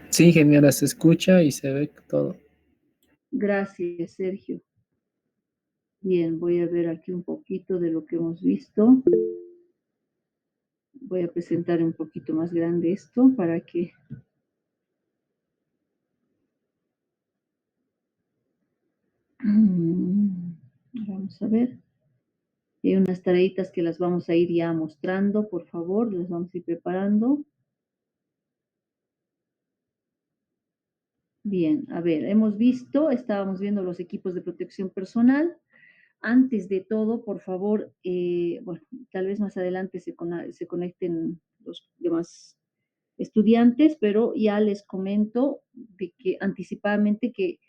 Sí, ingeniera, se escucha y se ve todo. Gracias, Sergio. Bien, voy a ver aquí un poquito de lo que hemos visto. Voy a presentar un poquito más grande esto para que... Vamos a ver. Hay unas tareitas que las vamos a ir ya mostrando, por favor, las vamos a ir preparando. Bien, a ver, estábamos viendo los equipos de protección personal. Antes de todo, por favor, bueno, tal vez más adelante se conecten los demás estudiantes, pero ya les comento de que anticipadamente que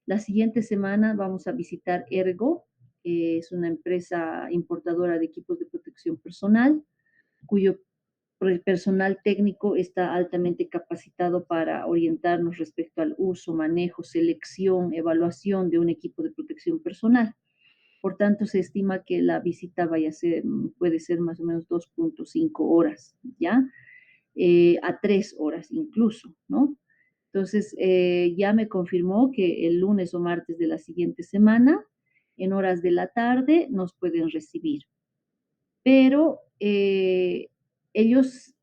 la siguiente semana vamos a visitar Ergo, es una empresa importadora de equipos de protección personal, cuyo personal técnico está altamente capacitado para orientarnos respecto al uso, manejo, selección, evaluación de un equipo de protección personal. Por tanto, se estima que la visita puede ser más o menos 2.5 horas, ¿ya? A 3 horas incluso, ¿no? Entonces, ya me confirmó que el lunes o martes de la siguiente semana, en horas de la tarde, nos pueden recibir. Pero ellos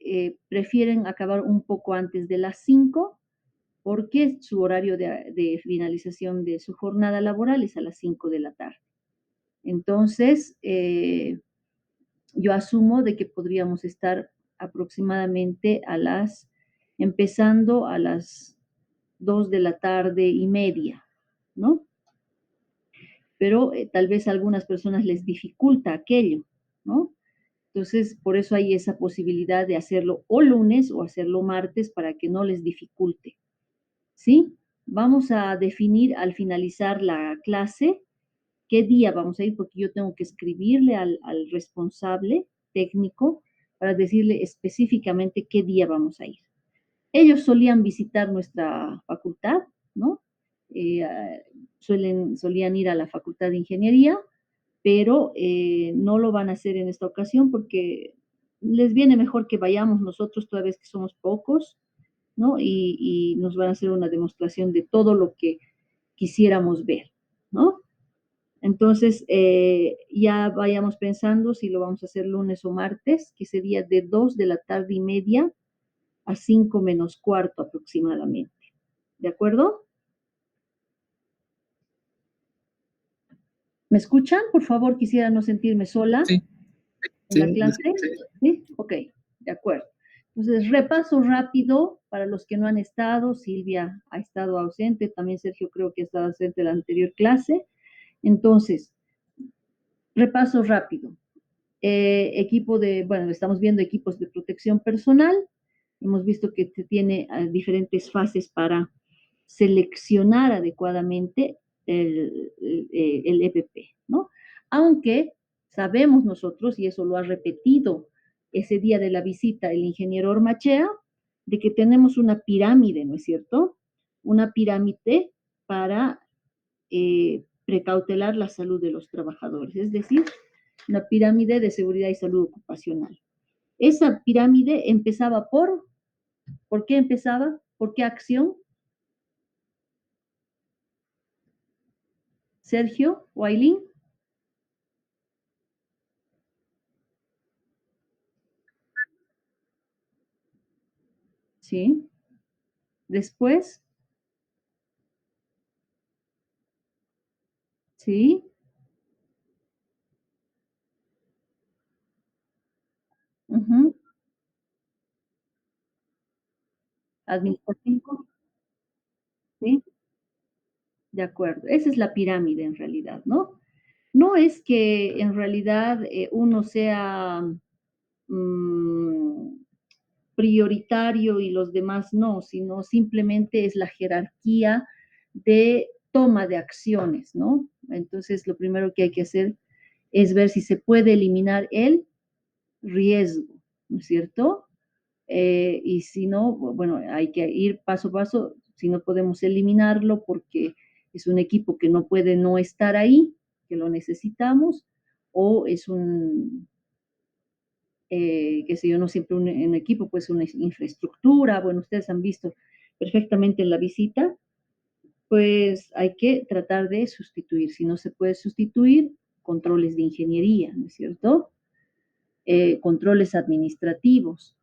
prefieren acabar un poco antes de las 5 porque su horario de finalización de su jornada laboral es a las 5 de la tarde. Entonces, yo asumo de que podríamos estar aproximadamente empezando a las 2 de la tarde y media, ¿no? Pero tal vez a algunas personas les dificulta aquello, ¿no? Entonces, por eso hay esa posibilidad de hacerlo o lunes o hacerlo martes para que no les dificulte, ¿sí? Vamos a definir al finalizar la clase qué día vamos a ir, porque yo tengo que escribirle al responsable técnico para decirle específicamente qué día vamos a ir. Ellos solían visitar nuestra facultad, ¿no? Solían ir a la facultad de ingeniería, pero no lo van a hacer en esta ocasión porque les viene mejor que vayamos nosotros, toda vez que somos pocos, ¿no? Y nos van a hacer una demostración de todo lo que quisiéramos ver, ¿no? Entonces, ya vayamos pensando si lo vamos a hacer lunes o martes, que sería de 2 de la tarde y media a 5 menos cuarto aproximadamente. ¿De acuerdo? ¿Me escuchan? Por favor, quisiera no sentirme sola Sí, en la sí, clase. ¿Sí? Ok, de acuerdo. Entonces, repaso rápido para los que no han estado. Silvia ha estado ausente, también Sergio creo que ha estado ausente en la anterior clase. Entonces, repaso rápido. Bueno, estamos viendo equipos de protección personal. Hemos visto que se tiene diferentes fases para seleccionar adecuadamente el EPP, ¿no? Aunque sabemos nosotros, y eso lo ha repetido ese día de la visita el ingeniero Ormachea, de que tenemos una pirámide, ¿no es cierto? Una pirámide para precautelar la salud de los trabajadores, es decir, una pirámide de seguridad y salud ocupacional. Esa pirámide empezaba ¿por qué empezaba? ¿Por qué acción? Sergio o Ailín. Sí. Después, sí. Uh-huh. Administrativo, sí. De acuerdo. Esa es la pirámide en realidad, ¿no? No es que en realidad uno sea mmm, prioritario y los demás no, sino simplemente es la jerarquía de toma de acciones, ¿no? Entonces, lo primero que hay que hacer es ver si se puede eliminar el riesgo, ¿no es cierto? Y si no, bueno, hay que ir paso a paso, si no podemos eliminarlo porque es un equipo que no puede no estar ahí, que lo necesitamos, o es qué sé yo, no siempre un equipo, pues una infraestructura, bueno, ustedes han visto perfectamente en la visita, pues hay que tratar de sustituir. Si no se puede sustituir, controles de ingeniería, ¿no es cierto? Controles administrativos.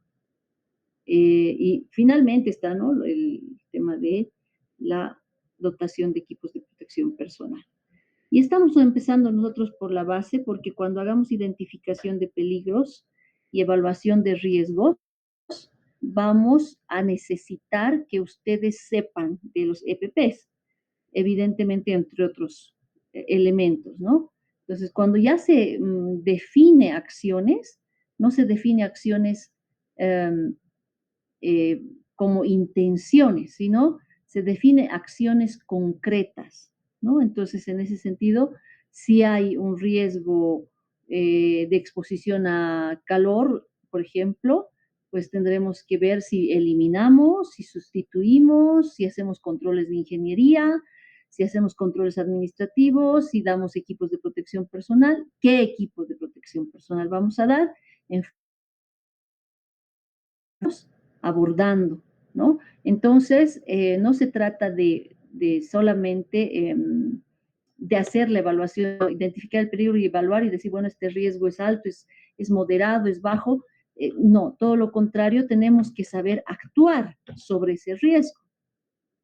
Y finalmente está, ¿no?, el tema de la dotación de equipos de protección personal. Y estamos empezando nosotros por la base, porque cuando hagamos identificación de peligros y evaluación de riesgos, vamos a necesitar que ustedes sepan de los EPPs, evidentemente entre otros elementos, ¿no? Entonces, cuando ya se define acciones, no se define acciones um, eh, como intenciones, sino se define acciones concretas, ¿no? Entonces, en ese sentido, si hay un riesgo de exposición a calor, por ejemplo, pues tendremos que ver si eliminamos, si sustituimos, si hacemos controles de ingeniería, si hacemos controles administrativos, si damos equipos de protección personal, qué equipos de protección personal vamos a dar en abordando, ¿no? Entonces, no se trata de solamente de hacer la evaluación, identificar el peligro y evaluar y decir, bueno, este riesgo es alto, es moderado, es bajo. No, todo lo contrario, tenemos que saber actuar sobre ese riesgo.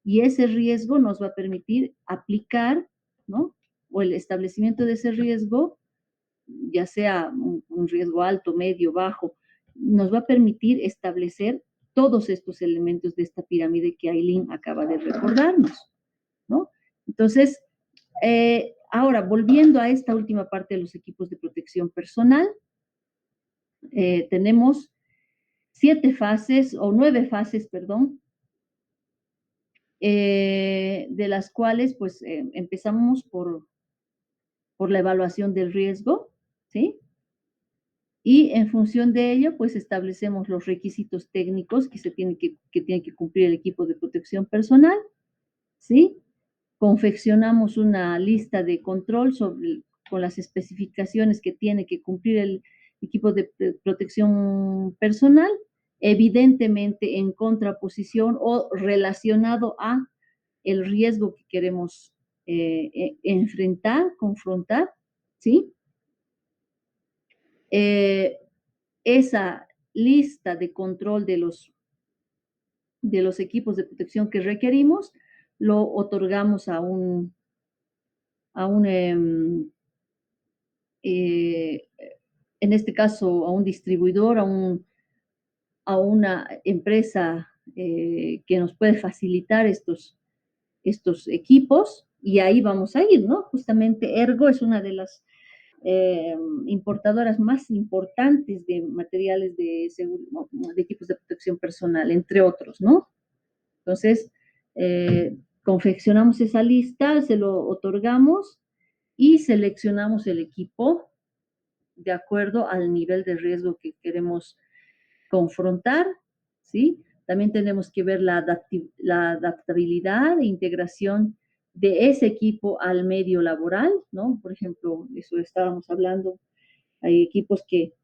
Y ese riesgo nos va a permitir aplicar, ¿no? O el establecimiento de ese riesgo, ya sea un riesgo alto, medio, bajo, nos va a permitir establecer todos estos elementos de esta pirámide que Aileen acaba de recordarnos, ¿no? Entonces, ahora, volviendo a esta última parte de los equipos de protección personal, tenemos 7 fases, o 9 fases, perdón, de las cuales, pues, empezamos por la evaluación del riesgo, ¿sí? Y en función de ello, pues establecemos los requisitos técnicos que tiene que cumplir el equipo de protección personal, ¿sí? Confeccionamos una lista de control con las especificaciones que tiene que cumplir el equipo de protección personal, evidentemente en contraposición o relacionado a el riesgo que queremos enfrentar, confrontar, ¿sí? Eh, esa lista de control de los equipos de protección que requerimos, lo otorgamos a un eh, en este caso, a un distribuidor, a una empresa que nos puede facilitar estos equipos, y ahí vamos a ir, ¿no? Justamente Ergo es una de las eh, importadoras más importantes de materiales de equipos de protección personal, entre otros, ¿no? Entonces, confeccionamos esa lista, se lo otorgamos y seleccionamos el equipo de acuerdo al nivel de riesgo que queremos confrontar, ¿sí? También tenemos que ver la adaptabilidad e integración de ese equipo al medio laboral, ¿no? Por ejemplo, eso estábamos hablando, hay equipos que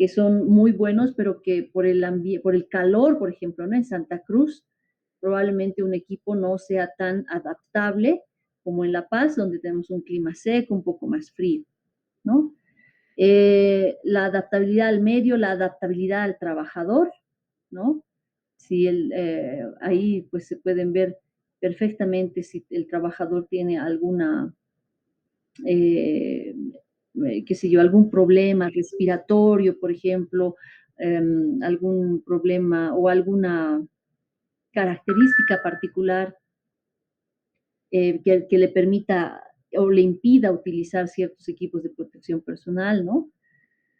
son muy buenos, pero que por el calor, por ejemplo, ¿no? En Santa Cruz, probablemente un equipo no sea tan adaptable como en La Paz, donde tenemos un clima seco, un poco más frío, ¿no? La adaptabilidad al medio, la adaptabilidad al trabajador, ¿no? Si ahí pues se pueden ver perfectamente si el trabajador tiene alguna, eh, qué sé yo, algún problema respiratorio, por ejemplo, algún problema o alguna característica particular que le permita o le impida utilizar ciertos equipos de protección personal, ¿no?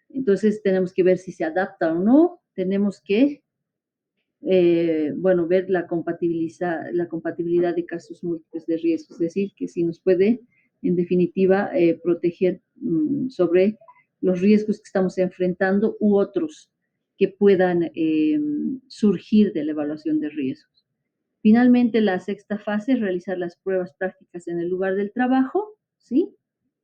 Entonces tenemos que ver si se adapta o no, tenemos que, bueno, ver la compatibilidad de casos múltiples de riesgo, es decir, que si nos puede, en definitiva, proteger sobre los riesgos que estamos enfrentando u otros que puedan surgir de la evaluación de riesgos. Finalmente, la sexta fase es realizar las pruebas prácticas en el lugar del trabajo, ¿sí?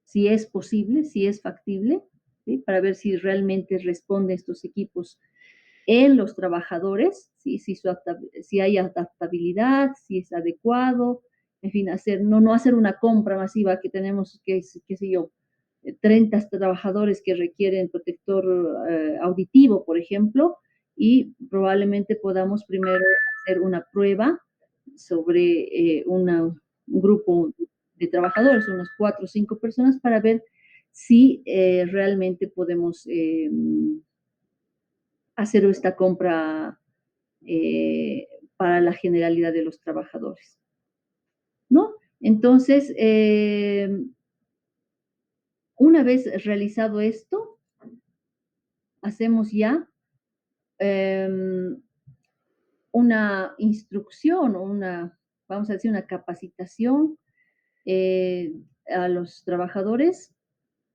Si es posible, si es factible, ¿sí? Para ver si realmente responden estos equipos en los trabajadores, ¿sí? Si hay adaptabilidad, si es adecuado, en fin, no hacer una compra masiva que tenemos, qué sé yo, 30 trabajadores que requieren protector auditivo, por ejemplo, y probablemente podamos primero hacer una prueba sobre un grupo de trabajadores, unas 4 o 5 personas, para ver si realmente podemos hacer esta compra eh, para la generalidad de los trabajadores, ¿no? Entonces, una vez realizado esto, hacemos ya eh, una instrucción o vamos a decir, una capacitación eh, a los trabajadores,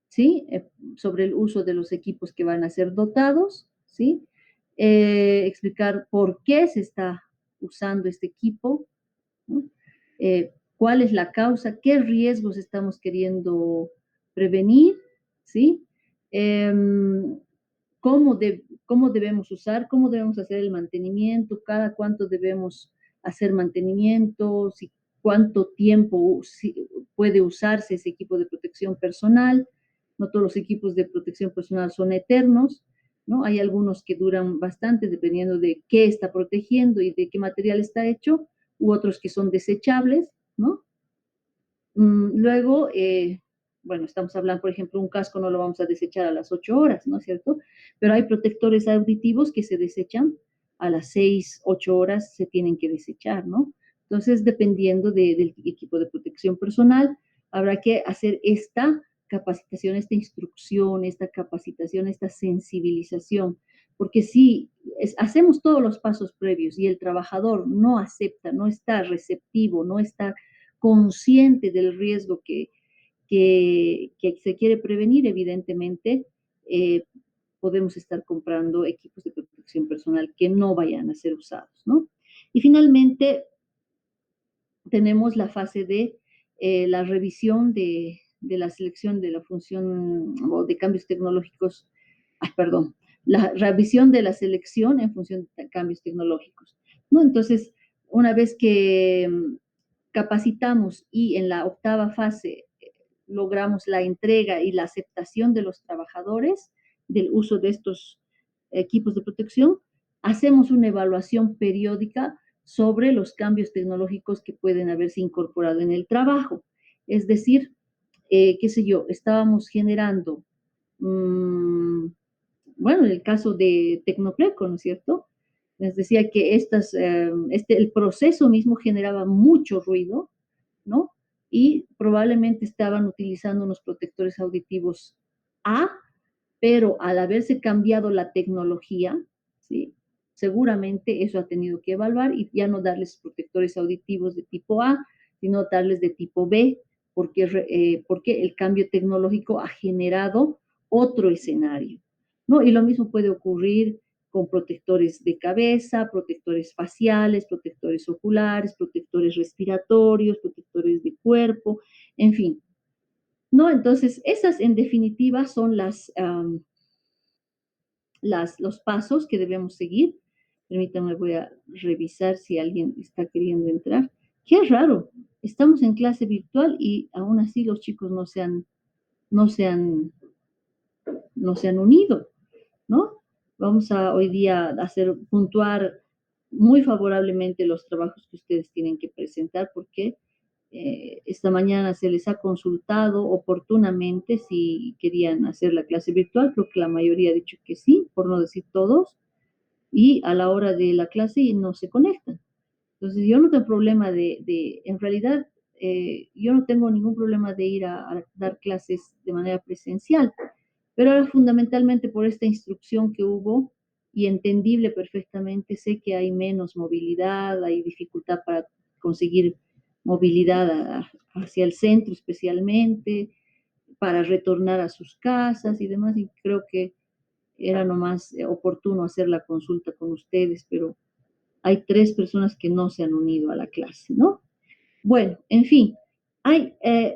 ¿sí? Sobre el uso de los equipos que van a ser dotados, ¿sí? Explicar por qué se está usando este equipo, ¿no? Cuál es la causa, qué riesgos estamos queriendo prevenir, ¿sí? Eh, cómo debemos usar, cómo debemos hacer el mantenimiento, cada cuánto debemos hacer mantenimiento, si, cuánto tiempo puede usarse ese equipo de protección personal. No todos los equipos de protección personal son eternos, ¿no? Hay algunos que duran bastante dependiendo de qué está protegiendo y de qué material está hecho, u otros que son desechables, ¿no? Luego, bueno, estamos hablando, por ejemplo, un casco no lo vamos a desechar a las 8 horas, ¿no es cierto? Pero hay protectores auditivos que se desechan a las 6, 8 horas, se tienen que desechar, ¿no? Entonces, dependiendo del equipo de protección personal, habrá que hacer esta capacitación, esta instrucción, esta capacitación, esta sensibilización, porque si hacemos todos los pasos previos y el trabajador no acepta, no está receptivo, no está consciente del riesgo que se quiere prevenir, evidentemente, eh, podemos estar comprando equipos de protección personal que no vayan a ser usados, ¿no? Y finalmente, tenemos la fase de la revisión de la selección de la función o de cambios tecnológicos, perdón, la revisión de la selección en función de cambios tecnológicos, ¿no? Entonces, una vez que capacitamos y en la octava fase logramos la entrega y la aceptación de los trabajadores del uso de estos equipos de protección, hacemos una evaluación periódica sobre los cambios tecnológicos que pueden haberse incorporado en el trabajo. Es decir, qué sé yo, estábamos generando, bueno, en el caso de Tecnopleco, ¿no es cierto? Les decía que el proceso mismo generaba mucho ruido, ¿no? Y probablemente estaban utilizando unos protectores auditivos A, pero al haberse cambiado la tecnología, ¿sí? Seguramente eso ha tenido que evaluar y ya no darles protectores auditivos de tipo A, sino darles de tipo B, porque el cambio tecnológico ha generado otro escenario, ¿no? Y lo mismo puede ocurrir con protectores de cabeza, protectores faciales, protectores oculares, protectores respiratorios, protectores de cuerpo, en fin, ¿no? Entonces, esas en definitiva son los pasos que debemos seguir. Permítanme, voy a revisar si alguien está queriendo entrar. Qué raro, estamos en clase virtual y aún así los chicos no se han, no se han unido, ¿no? Vamos a hoy día hacer puntuar muy favorablemente los trabajos que ustedes tienen que presentar porque esta mañana se les ha consultado oportunamente si querían hacer la clase virtual, creo que la mayoría ha dicho que sí, por no decir todos, y a la hora de la clase no se conectan. Entonces yo no tengo problema en realidad, yo no tengo ningún problema de ir a dar clases de manera presencial, pero ahora fundamentalmente por esta instrucción que hubo y entendible perfectamente, sé que hay menos movilidad, hay dificultad para conseguir movilidad hacia el centro especialmente, para retornar a sus casas y demás, y creo que era nomás oportuno hacer la consulta con ustedes, pero hay 3 personas que no se han unido a la clase, ¿no? Bueno, en fin,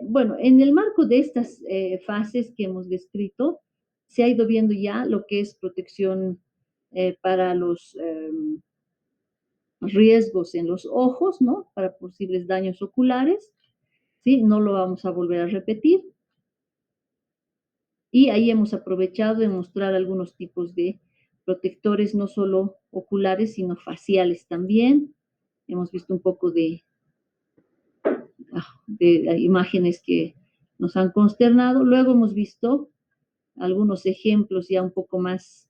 bueno, en el marco de estas fases que hemos descrito, se ha ido viendo ya lo que es protección para los riesgos en los ojos, ¿no? Para posibles daños oculares, ¿sí? No lo vamos a volver a repetir. Y ahí hemos aprovechado de mostrar algunos tipos de protectores, no solo oculares, sino faciales también. Hemos visto un poco de imágenes que nos han consternado. Luego hemos visto algunos ejemplos ya un poco más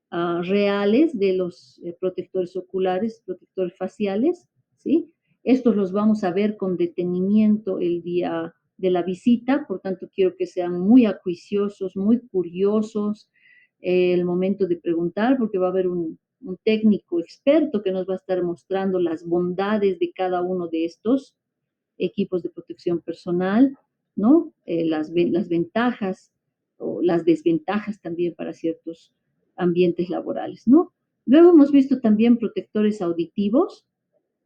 reales de los protectores oculares, protectores faciales, ¿sí? Estos los vamos a ver con detenimiento el día de la visita, por tanto quiero que sean muy acuiciosos, muy curiosos el momento de preguntar, porque va a haber un técnico experto que nos va a estar mostrando las bondades de cada uno de estos equipos de protección personal, ¿no? Las ventajas o las desventajas también para ciertos ambientes laborales, ¿no? Luego hemos visto también protectores auditivos,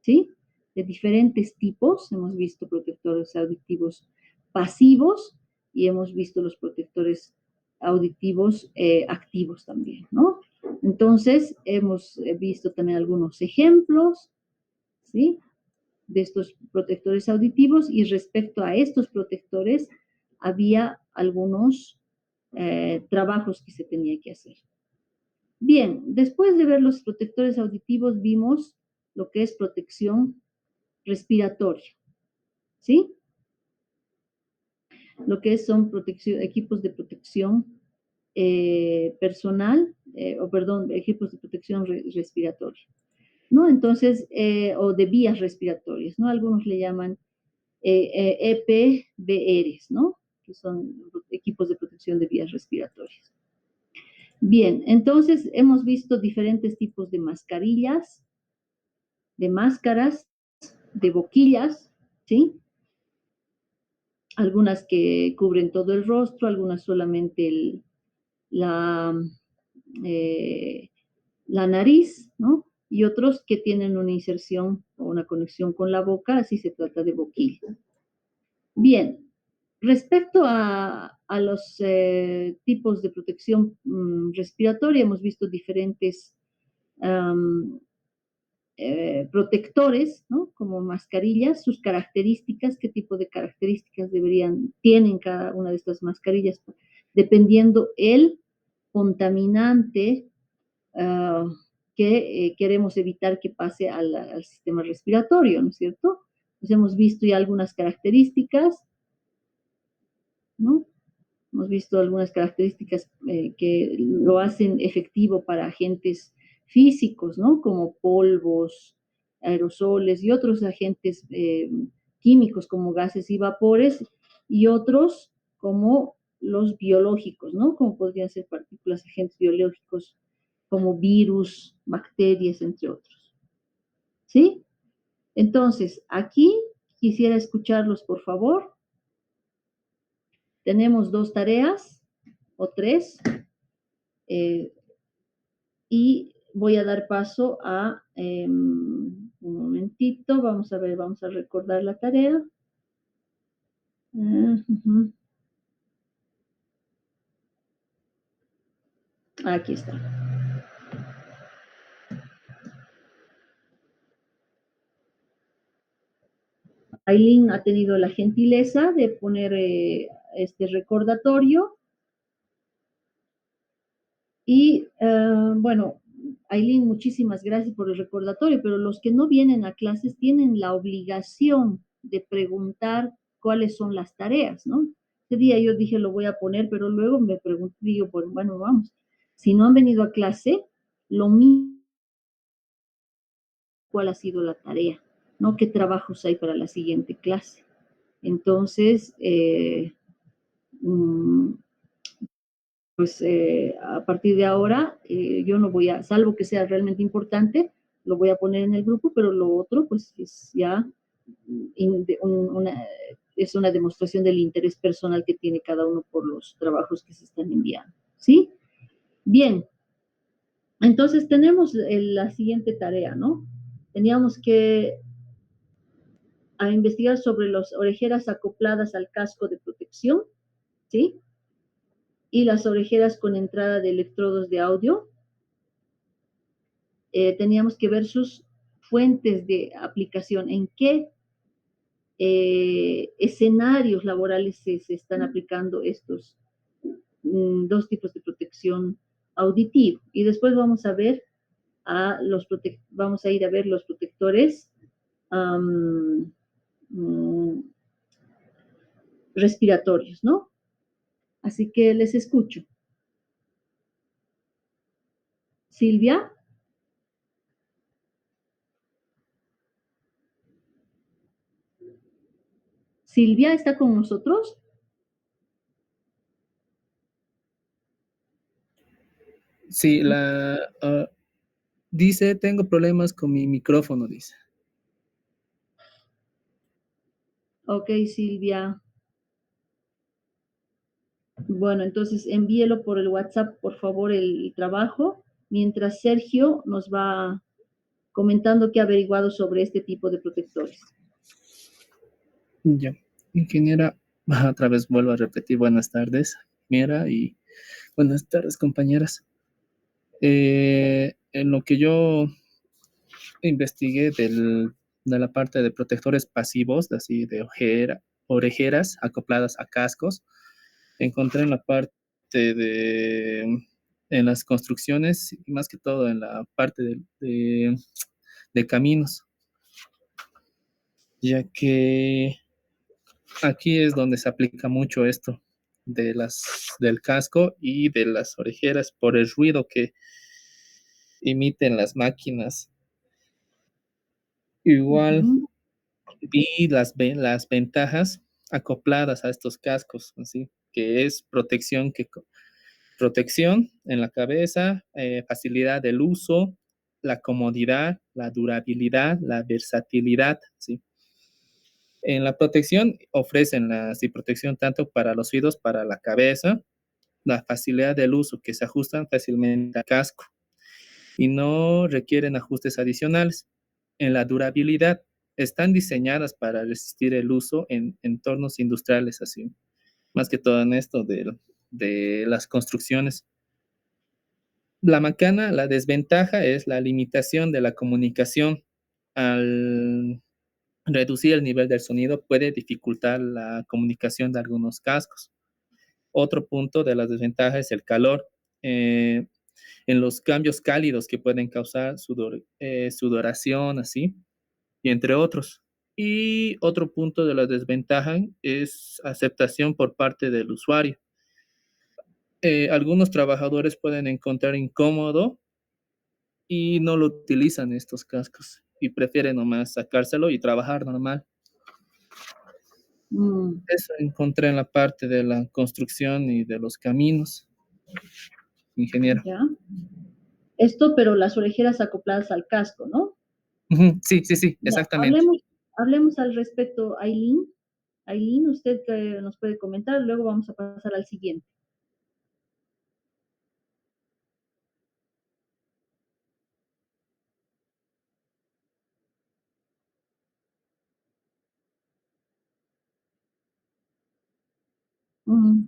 ¿sí? De diferentes tipos. Hemos visto protectores auditivos pasivos y hemos visto los protectores auditivos activos también, ¿no? Entonces, hemos visto también algunos ejemplos, ¿sí? De estos protectores auditivos y respecto a estos protectores había algunos trabajos que se tenía que hacer. Bien, después de ver los protectores auditivos vimos lo que es protección respiratoria, ¿sí? Lo que son equipos de protección personal, o perdón, equipos de protección respiratoria, ¿no? Entonces, o de vías respiratorias, ¿no? Algunos le llaman EPBRs, ¿no? Que son equipos de protección de vías respiratorias. Bien, entonces hemos visto diferentes tipos de mascarillas, de máscaras, de boquillas, ¿sí? Algunas que cubren todo el rostro, algunas solamente la, eh, la nariz, ¿no? Y otros que tienen una inserción o una conexión con la boca, así se trata de boquilla. Bien, respecto a los tipos de protección respiratoria, hemos visto diferentes um, protectores, ¿no? Como mascarillas, sus características, qué tipo de características tienen cada una de estas mascarillas, dependiendo el contaminante que queremos evitar que pase al sistema respiratorio, ¿no es cierto? Pues hemos visto ya algunas características, ¿no? Hemos visto algunas características que lo hacen efectivo para agentes físicos, ¿no? Como polvos, aerosoles y otros agentes químicos como gases y vapores y otros como los biológicos, ¿no? Como podrían ser partículas, agentes biológicos como virus, bacterias, entre otros. ¿Sí? Entonces, aquí quisiera escucharlos, por favor. Tenemos dos tareas o tres y voy a dar paso a un momentito, vamos a ver, vamos a recordar la tarea. Aquí está. Aileen ha tenido la gentileza de poner este recordatorio y bueno, Aileen, muchísimas gracias por el recordatorio, pero los que no vienen a clases tienen la obligación de preguntar cuáles son las tareas, ¿no? Ese día yo dije lo voy a poner, pero luego me pregunté, digo, bueno, vamos, si no han venido a clase, lo mismo, cuál ha sido la tarea, ¿no? ¿Qué trabajos hay para la siguiente clase? Entonces, pues a partir de ahora yo no voy a, salvo que sea realmente importante, lo voy a poner en el grupo, pero lo otro pues es ya es una demostración del interés personal que tiene cada uno por los trabajos que se están enviando, ¿sí? Bien, entonces tenemos la siguiente tarea, ¿no? Teníamos que investigar sobre las orejeras acopladas al casco de protección, ¿sí? y las orejeras con entrada de electrodos de audio. Teníamos que ver sus fuentes de aplicación, en qué escenarios laborales se están aplicando estos dos tipos de protección auditiva. Y después vamos a ver vamos a ir a ver los protectores um, um, respiratorios, ¿no? Así que les escucho. Silvia, Silvia está con nosotros. Sí, dice, tengo problemas con mi micrófono, dice. Ok, Silvia. Bueno, entonces envíelo por el WhatsApp, por favor, el trabajo, mientras Sergio nos va comentando que ha averiguado sobre este tipo de protectores. Ya, ingeniera, otra vez vuelvo a repetir, buenas tardes, ingeniera, y buenas tardes, compañeras. En lo que yo investigué de la parte de protectores pasivos, así de orejeras acopladas a cascos, encontré en la parte en las construcciones, y más que todo en la parte de caminos, ya que aquí es donde se aplica mucho esto del casco y de las orejeras por el ruido que emiten las máquinas. Igual Ujú, vi las ventajas acopladas a estos cascos, así que es protección en la cabeza, facilidad del uso, la comodidad, la durabilidad, la versatilidad, ¿sí? En la protección ofrecen protección tanto para los oídos, para la cabeza, la facilidad del uso, que se ajustan fácilmente al casco y no requieren ajustes adicionales. En la durabilidad, están diseñadas para resistir el uso en entornos industriales, así, más que todo en esto de las construcciones. La macana, la desventaja es la limitación de la comunicación. Al reducir el nivel del sonido puede dificultar la comunicación de algunos cascos. Otro punto de la desventaja es el calor. En los cambios cálidos que pueden causar sudoración, así, y entre otros. Y otro punto de la desventaja es aceptación por parte del usuario. Algunos trabajadores pueden encontrar incómodo y no lo utilizan estos cascos y prefieren nomás sacárselo y trabajar normal. mm, Eso encontré en la parte de la construcción y de los caminos, ingeniero. ya. Esto, pero las orejeras acopladas al casco, ¿no? Ujú, sí, sí, sí, Ya, exactamente. hablemos al respecto, Aileen. Aileen, usted que nos puede comentar, luego vamos a pasar al siguiente. Mm,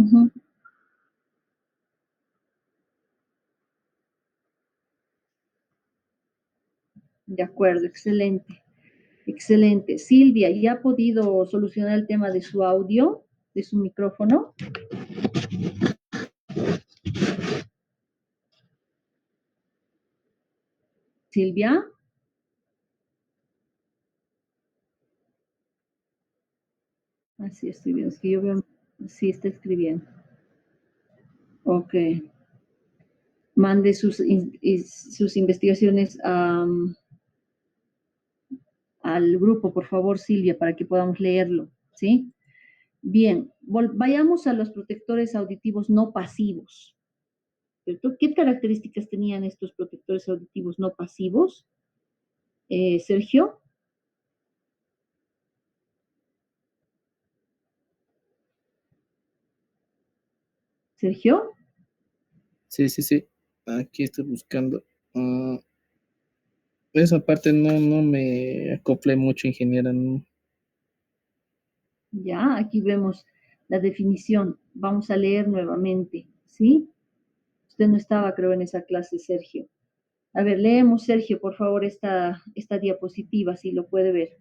Ujú. De acuerdo, excelente, excelente. Silvia, ¿ya ha podido solucionar el tema de su audio, de su micrófono? Silvia, así estoy viendo, es que yo veo, sí está escribiendo. Ok, mande sus investigaciones al grupo, por favor, Silvia, para que podamos leerlo, ¿sí? Bien, vayamos a los protectores auditivos no pasivos, ¿cierto? ¿Qué características tenían estos protectores auditivos no pasivos? Sergio, Sergio, Sí, sí, sí. Aquí estoy buscando. Ah, esa parte no me acoplé mucho, ingeniera. No. ya, aquí vemos la definición. Vamos a leer nuevamente, ¿sí? Usted no estaba, creo, en esa clase, Sergio. A ver, leemos, Sergio, por favor, esta diapositiva, si lo puede ver.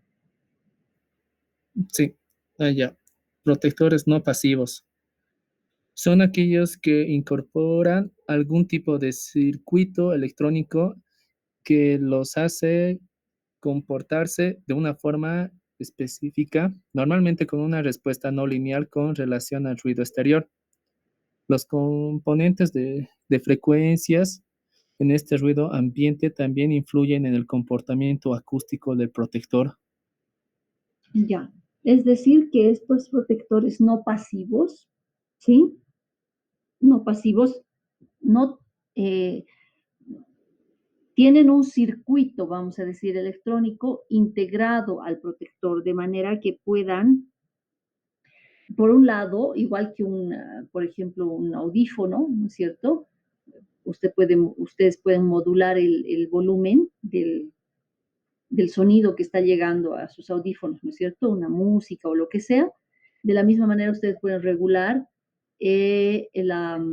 Sí, ya. Protectores no pasivos. Son aquellos que incorporan algún tipo de circuito electrónico que los hace comportarse de una forma específica, normalmente con una respuesta no lineal con relación al ruido exterior. Los componentes de frecuencias en este ruido ambiente también influyen en el comportamiento acústico del protector. Ya. Es decir, que estos protectores no pasivos, ¿sí? No pasivos, no eh, tienen un circuito, vamos a decir, electrónico integrado al protector, de manera que puedan, por un lado, igual que por ejemplo, un audífono, ¿no es cierto? Ustedes pueden modular el volumen del sonido que está llegando a sus audífonos, ¿no es cierto? Una música o lo que sea. De la misma manera, ustedes pueden regular la,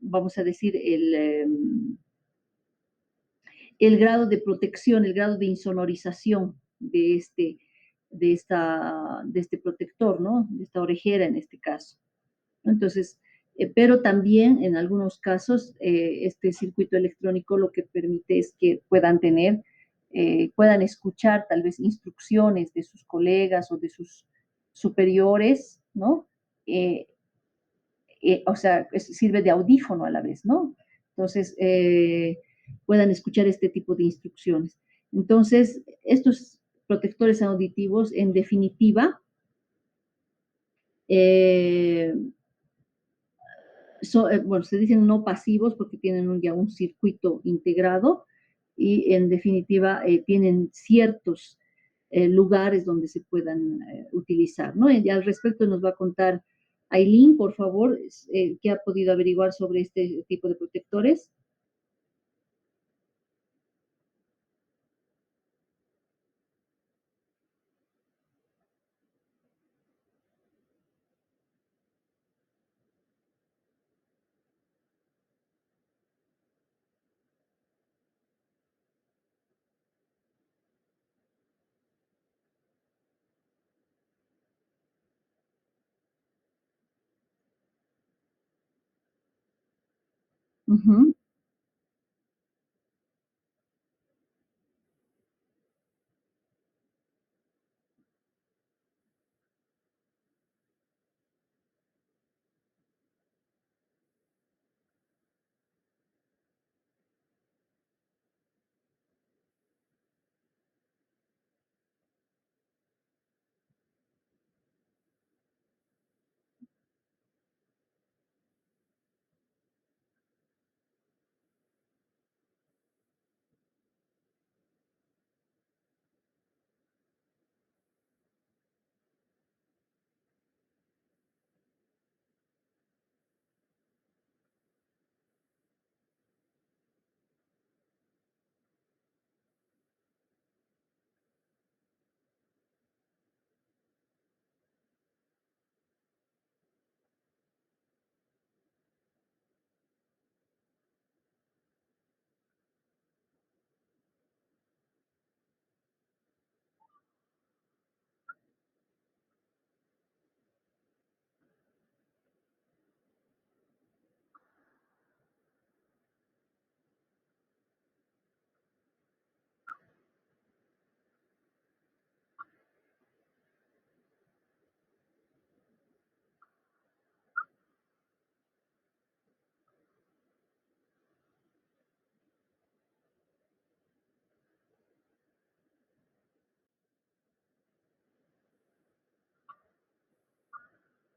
vamos a decir, el grado de protección, el grado de insonorización de este protector, ¿no? De esta orejera en este caso. Entonces, pero también en algunos casos este circuito electrónico lo que permite es que puedan tener, puedan escuchar tal vez instrucciones de sus colegas o de sus superiores, ¿no? Eh, o sea, sirve de audífono a la vez, ¿no? Entonces, puedan escuchar este tipo de instrucciones. Entonces, estos protectores auditivos, en definitiva, eh, bueno, se dicen no pasivos porque tienen ya un circuito integrado y en definitiva tienen ciertos lugares donde se puedan utilizar, ¿no? Y al respecto nos va a contar Aileen, por favor, ¿qué ha podido averiguar sobre este tipo de protectores? Uh -huh.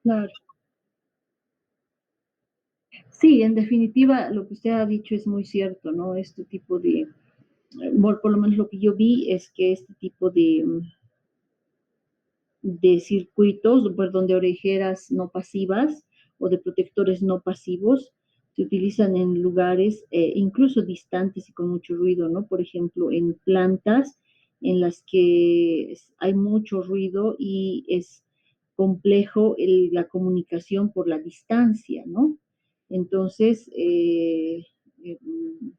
claro. Sí, en definitiva, lo que usted ha dicho es muy cierto, ¿no? Este tipo de, por lo menos lo que yo vi es que este tipo de circuitos, perdón, de orejeras no pasivas o de protectores no pasivos se utilizan en lugares incluso distantes y con mucho ruido, ¿no? Por ejemplo, en plantas en las que hay mucho ruido y es complejo la comunicación por la distancia, ¿no? Entonces,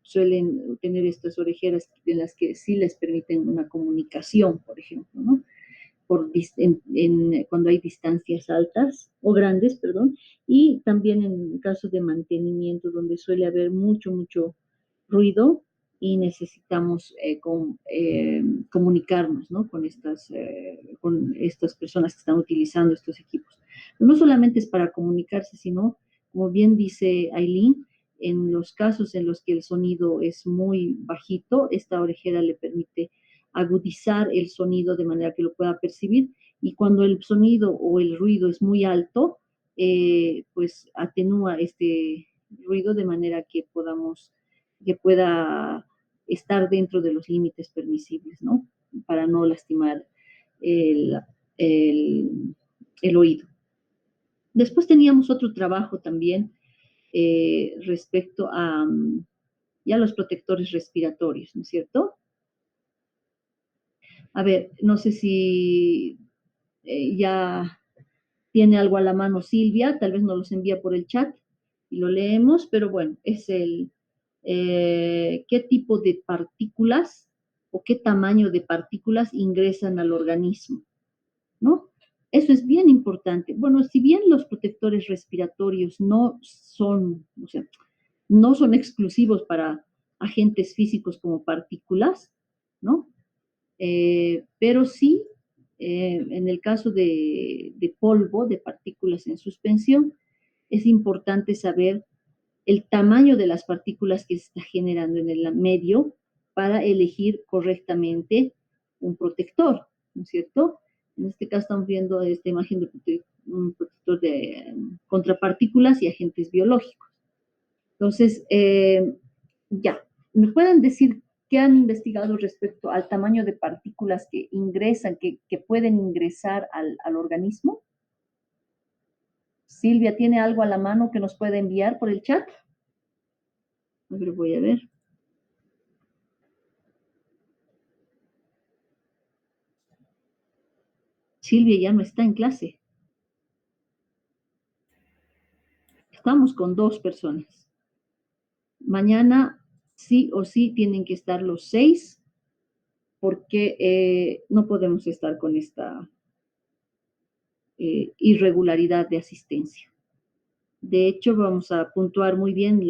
suelen tener estas orejeras en las que sí les permiten una comunicación, por ejemplo, ¿no? Cuando hay distancias altas o grandes, perdón, y también en casos de mantenimiento donde suele haber mucho ruido y necesitamos comunicarnos, ¿no? Con estas personas que están utilizando estos equipos. No solamente es para comunicarse, sino, como bien dice Aileen, en los casos en los que el sonido es muy bajito, esta orejera le permite agudizar el sonido de manera que lo pueda percibir y cuando el sonido o el ruido es muy alto, pues atenúa este ruido de manera que pueda estar dentro de los límites permisibles, ¿no? Para no lastimar el, el, el oído. Después teníamos otro trabajo también respecto a ya los protectores respiratorios, ¿no es cierto? A ver, no sé si ya tiene algo a la mano Silvia, tal vez nos los envía por el chat y lo leemos, pero bueno, es qué tipo de partículas o qué tamaño de partículas ingresan al organismo, ¿no? Eso es bien importante. Bueno, si bien los protectores respiratorios no son, o sea, no son exclusivos para agentes físicos como partículas, ¿no? Pero sí, en el caso de polvo, de partículas en suspensión, es importante saber el tamaño de las partículas que se está generando en el medio para elegir correctamente un protector, ¿no es cierto? En este caso estamos viendo esta imagen de un protector de contrapartículas y agentes biológicos. Entonces, ya, ¿me pueden decir qué han investigado respecto al tamaño de partículas que ingresan, que pueden ingresar al organismo? Silvia, ¿tiene algo a la mano que nos pueda enviar por el chat? A ver, voy a ver. Silvia ya no está en clase. Estamos con 2 personas. Mañana sí o sí tienen que estar los 6 porque no podemos estar con esta irregularidad de asistencia. De hecho, vamos a puntuar muy bien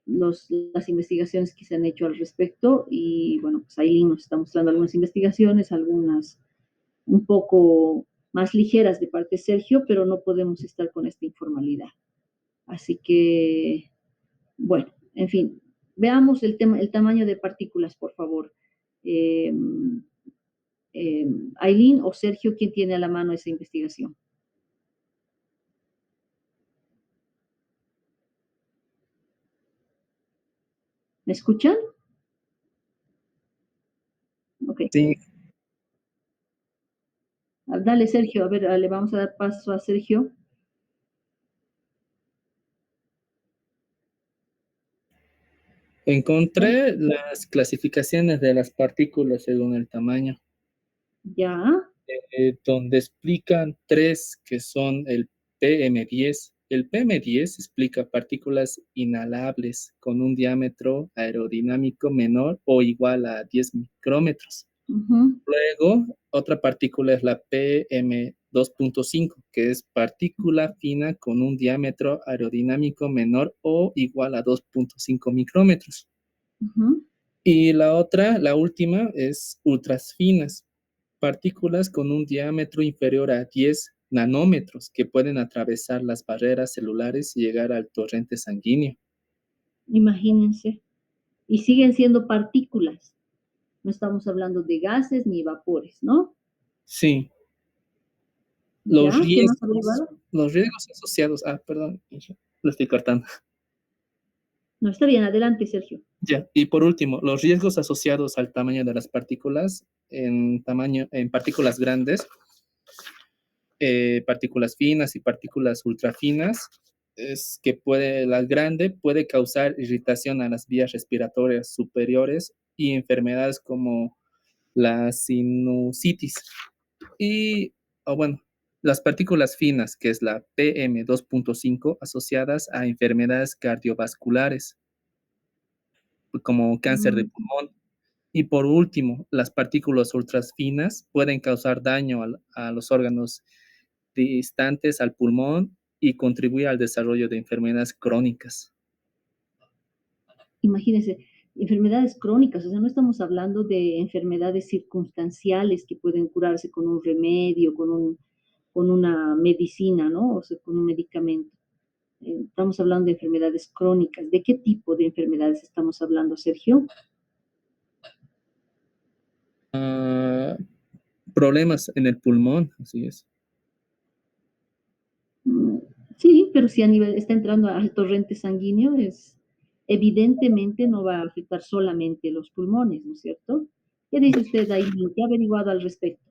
las investigaciones que se han hecho al respecto y bueno, pues Aileen nos está mostrando algunas investigaciones, algunas un poco más ligeras de parte de Sergio, pero no podemos estar con esta informalidad. Así que, bueno, en fin, veamos el tamaño de partículas, por favor. Eh, Aileen o Sergio, ¿quién tiene a la mano esa investigación? ¿Me escuchan? Ok. Sí, Dale, Sergio, a ver, le vamos a dar paso a Sergio. encontré las clasificaciones de las partículas según el tamaño, Ya. donde explican tres que son el PM10. El PM10 explica partículas inhalables con un diámetro aerodinámico menor o igual a 10 micrómetros. Uh-huh, Luego, otra partícula es la PM2.5, que es partícula fina con un diámetro aerodinámico menor o igual a 2.5 micrómetros. uh-huh, Y la otra, la última, es ultras finas, partículas con un diámetro inferior a 10 nanómetros que pueden atravesar las barreras celulares y llegar al torrente sanguíneo. imagínense. Y siguen siendo partículas. No estamos hablando de gases ni vapores, ¿no? Sí, los ¿Ya? ¿Qué más riesgos, averiguaron? Los riesgos asociados, perdón, lo estoy cortando. No, está bien, adelante, Sergio. Ya, y por último, los riesgos asociados al tamaño de las partículas en partículas grandes, partículas finas y partículas ultrafinas, es que la grande puede causar irritación a las vías respiratorias superiores y enfermedades como la sinusitis. Y, o bueno, las partículas finas, que es la PM2.5, asociadas a enfermedades cardiovasculares, como cáncer de Mm, pulmón. Y por último, las partículas ultrafinas pueden causar daño a los órganos distantes al pulmón y contribuir al desarrollo de enfermedades crónicas. imagínense, enfermedades crónicas, o sea, no estamos hablando de enfermedades circunstanciales que pueden curarse con un remedio, con una medicina, ¿no? O sea, con un medicamento. Estamos hablando de enfermedades crónicas. ¿De qué tipo de enfermedades estamos hablando, Sergio? Ah, problemas en el pulmón, así es. Mm, sí, pero si a nivel está entrando al torrente sanguíneo, evidentemente no va a afectar solamente los pulmones, ¿no es cierto? ¿Qué dice usted ahí? ¿Qué ha averiguado al respecto?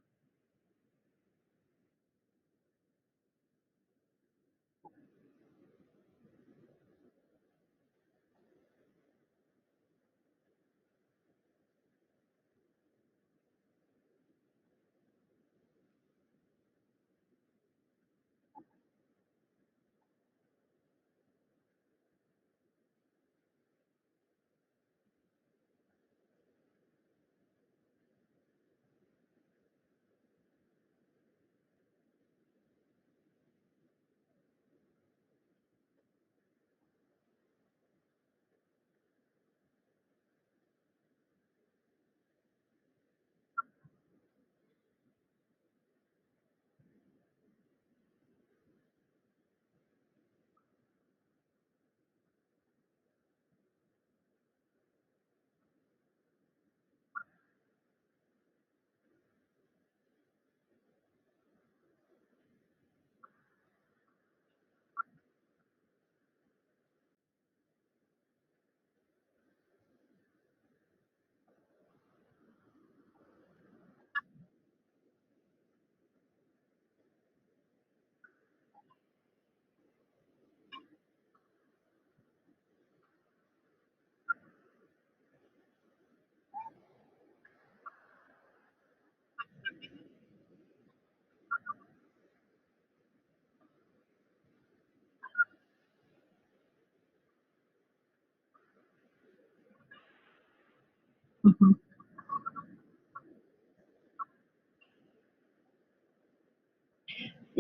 Ujú.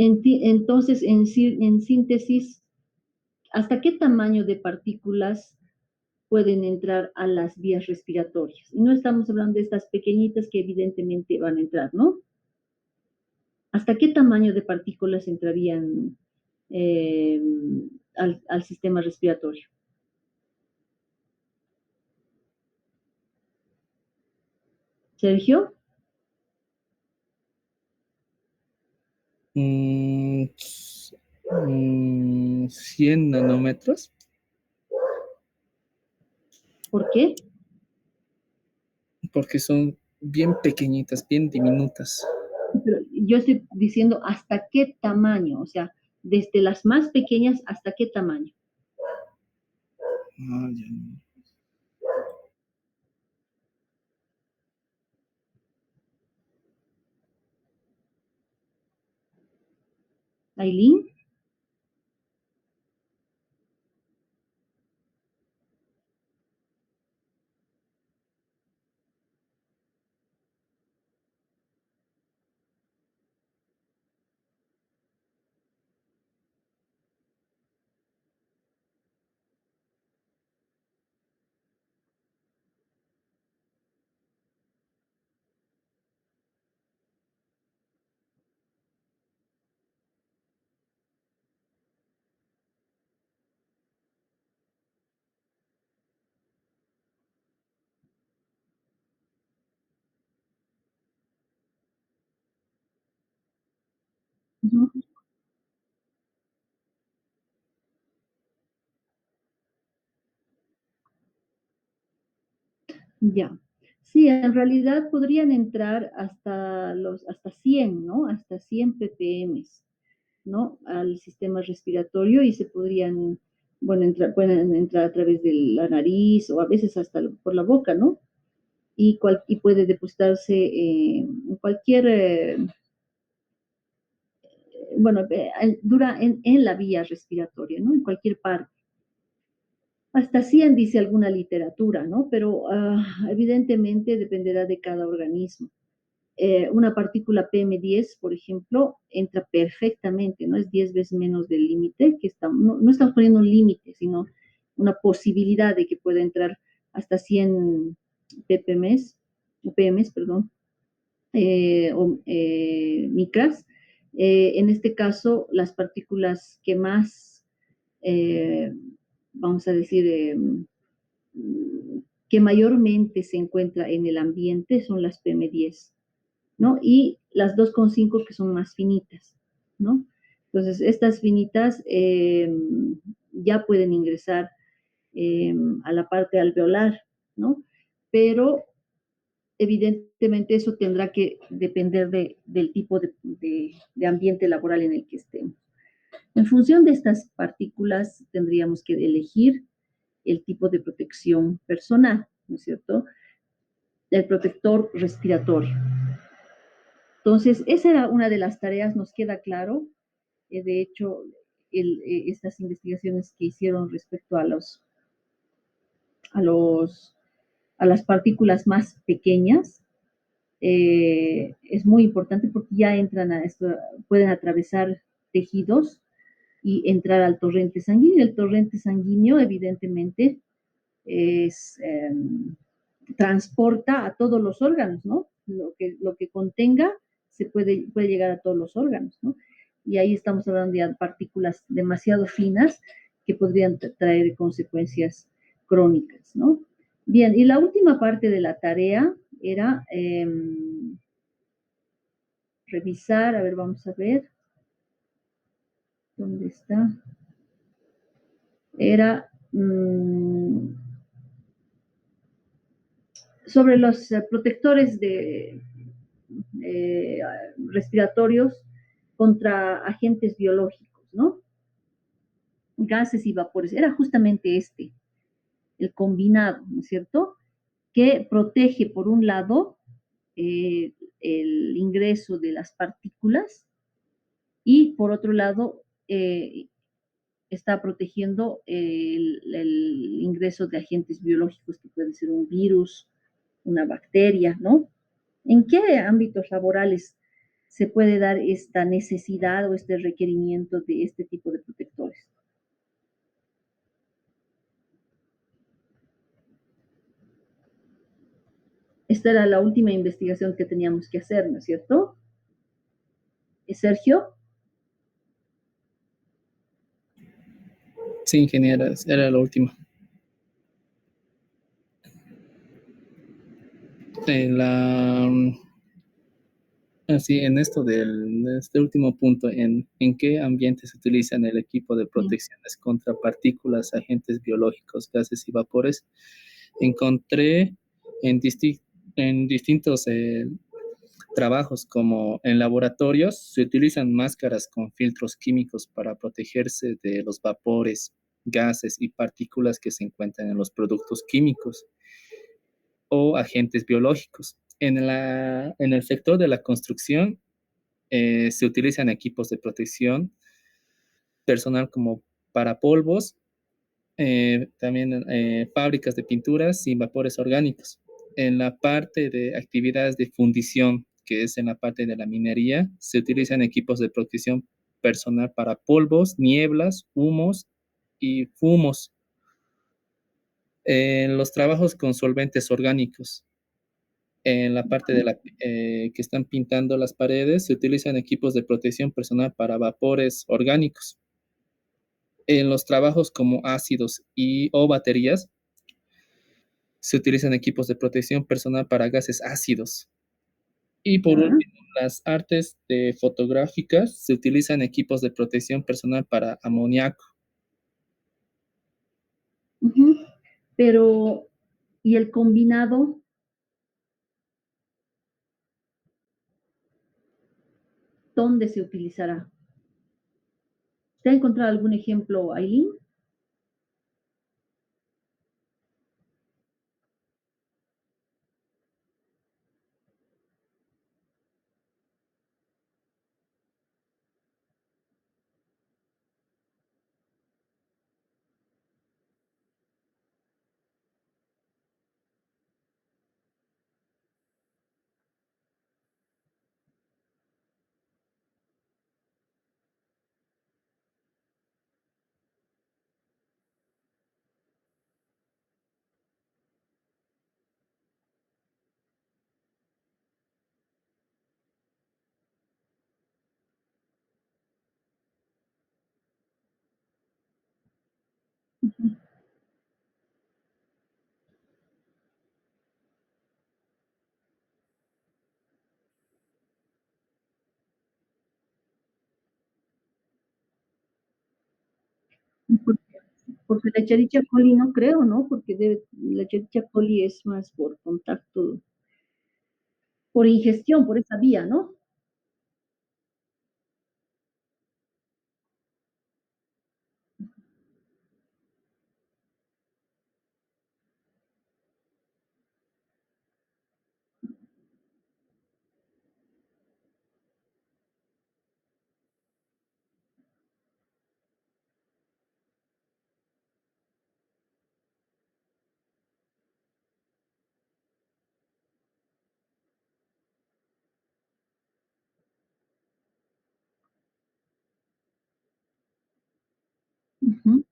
Entonces, en síntesis, ¿hasta qué tamaño de partículas pueden entrar a las vías respiratorias? Y no estamos hablando de estas pequeñitas que evidentemente van a entrar, ¿no? ¿Hasta qué tamaño de partículas entrarían eh, al sistema respiratorio? Sergio, Mm, 100 nanómetros, ¿por qué? porque son bien pequeñitas, bien diminutas. Pero yo estoy diciendo hasta qué tamaño, o sea, desde las más pequeñas hasta qué tamaño. Ya no. Aileen, Ya. Sí, en realidad podrían entrar hasta 100, ¿no? Hasta 100 ppm, ¿no? Al sistema respiratorio y se podrían, bueno, pueden entrar a través de la nariz o a veces hasta por la boca, ¿no? Y puede depositarse en cualquier, bueno, dura en la vía respiratoria, ¿no? En cualquier parte. Hasta 100 dice alguna literatura, ¿no? Pero evidentemente dependerá de cada organismo. Una partícula PM10, por ejemplo, entra perfectamente, ¿no? Es 10 veces menos del límite, no estamos poniendo un límite, sino una posibilidad de que pueda entrar hasta 100 ppm, UPMs, perdón, micras. En este caso, las partículas que más, eh, vamos a decir, que mayormente se encuentra en el ambiente son las PM10, ¿no? Y las 2,5 que son más finitas, ¿no? Entonces, estas finitas ya pueden ingresar a la parte alveolar, ¿no? Pero evidentemente eso tendrá que depender del tipo de ambiente laboral en el que estemos. En función de estas partículas, tendríamos que elegir el tipo de protección personal, ¿no es cierto? El protector respiratorio. Entonces, esa era una de las tareas, nos queda claro. De hecho, estas investigaciones que hicieron respecto a, los, a las partículas más pequeñas es muy importante porque ya entran a esto, pueden atravesar tejidos y entrar al torrente sanguíneo. El torrente sanguíneo, evidentemente, es, transporta a todos los órganos, ¿no? Lo que contenga puede llegar a todos los órganos, ¿no? Y ahí estamos hablando de partículas demasiado finas que podrían traer consecuencias crónicas, ¿no? Bien, y la última parte de la tarea era revisar, a ver, vamos a ver, ¿dónde está? Era sobre los protectores eh, respiratorios contra agentes biológicos, ¿no? Gases y vapores. Era justamente el combinado, ¿no es cierto? Que protege, por un lado, el ingreso de las partículas y, por otro lado, está protegiendo el ingreso de agentes biológicos que pueden ser un virus, una bacteria, ¿no? ¿En qué ámbitos laborales se puede dar esta necesidad o este requerimiento de este tipo de protectores? Esta era la última investigación que teníamos que hacer, ¿no es cierto? Sergio. Sí, ingeniera, era la última. En así, en esto de este último punto, ¿en qué ambiente se utilizan el equipo de Sí. protecciones contra partículas, agentes biológicos, gases y vapores? Encontré en, en distintos trabajos como en laboratorios se utilizan máscaras con filtros químicos para protegerse de los vapores, gases y partículas que se encuentran en los productos químicos o agentes biológicos. En el sector de la construcción se utilizan equipos de protección personal como para polvos, también fábricas de pinturas sin vapores orgánicos. En la parte de actividades de fundición, que es en la parte de la minería, se utilizan equipos de protección personal para polvos, nieblas, humos y fumos. En los trabajos con solventes orgánicos, en la parte de que están pintando las paredes, se utilizan equipos de protección personal para vapores orgánicos. En los trabajos como ácidos o baterías, se utilizan equipos de protección personal para gases ácidos. Y por Ya. último, las artes fotográficas se utilizan equipos de protección personal para amoníaco. Uh -huh. Pero Y el combinado, ¿dónde se utilizará? ¿Te ha encontrado algún ejemplo, Aileen? Porque, porque la Escherichia coli no creo, ¿no? Porque la Escherichia coli es más por contacto, por ingestión, por esa vía, ¿no? Ujú,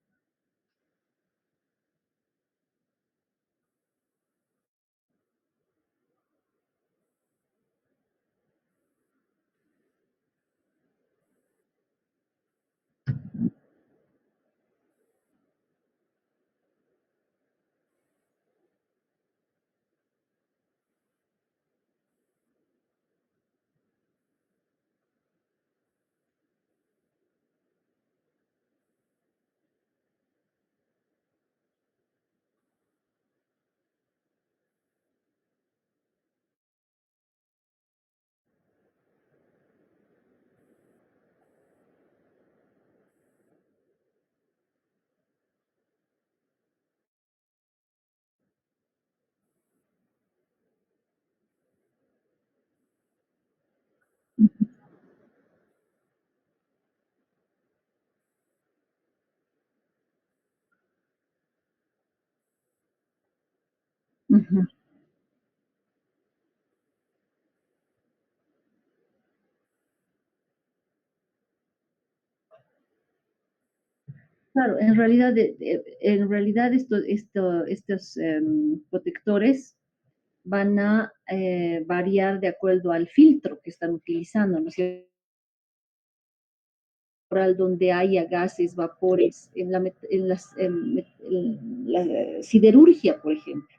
ujú. Claro, en realidad estos protectores van a variar de acuerdo al filtro que están utilizando, ¿no es cierto? Donde haya gases, vapores, en la siderurgia, por ejemplo,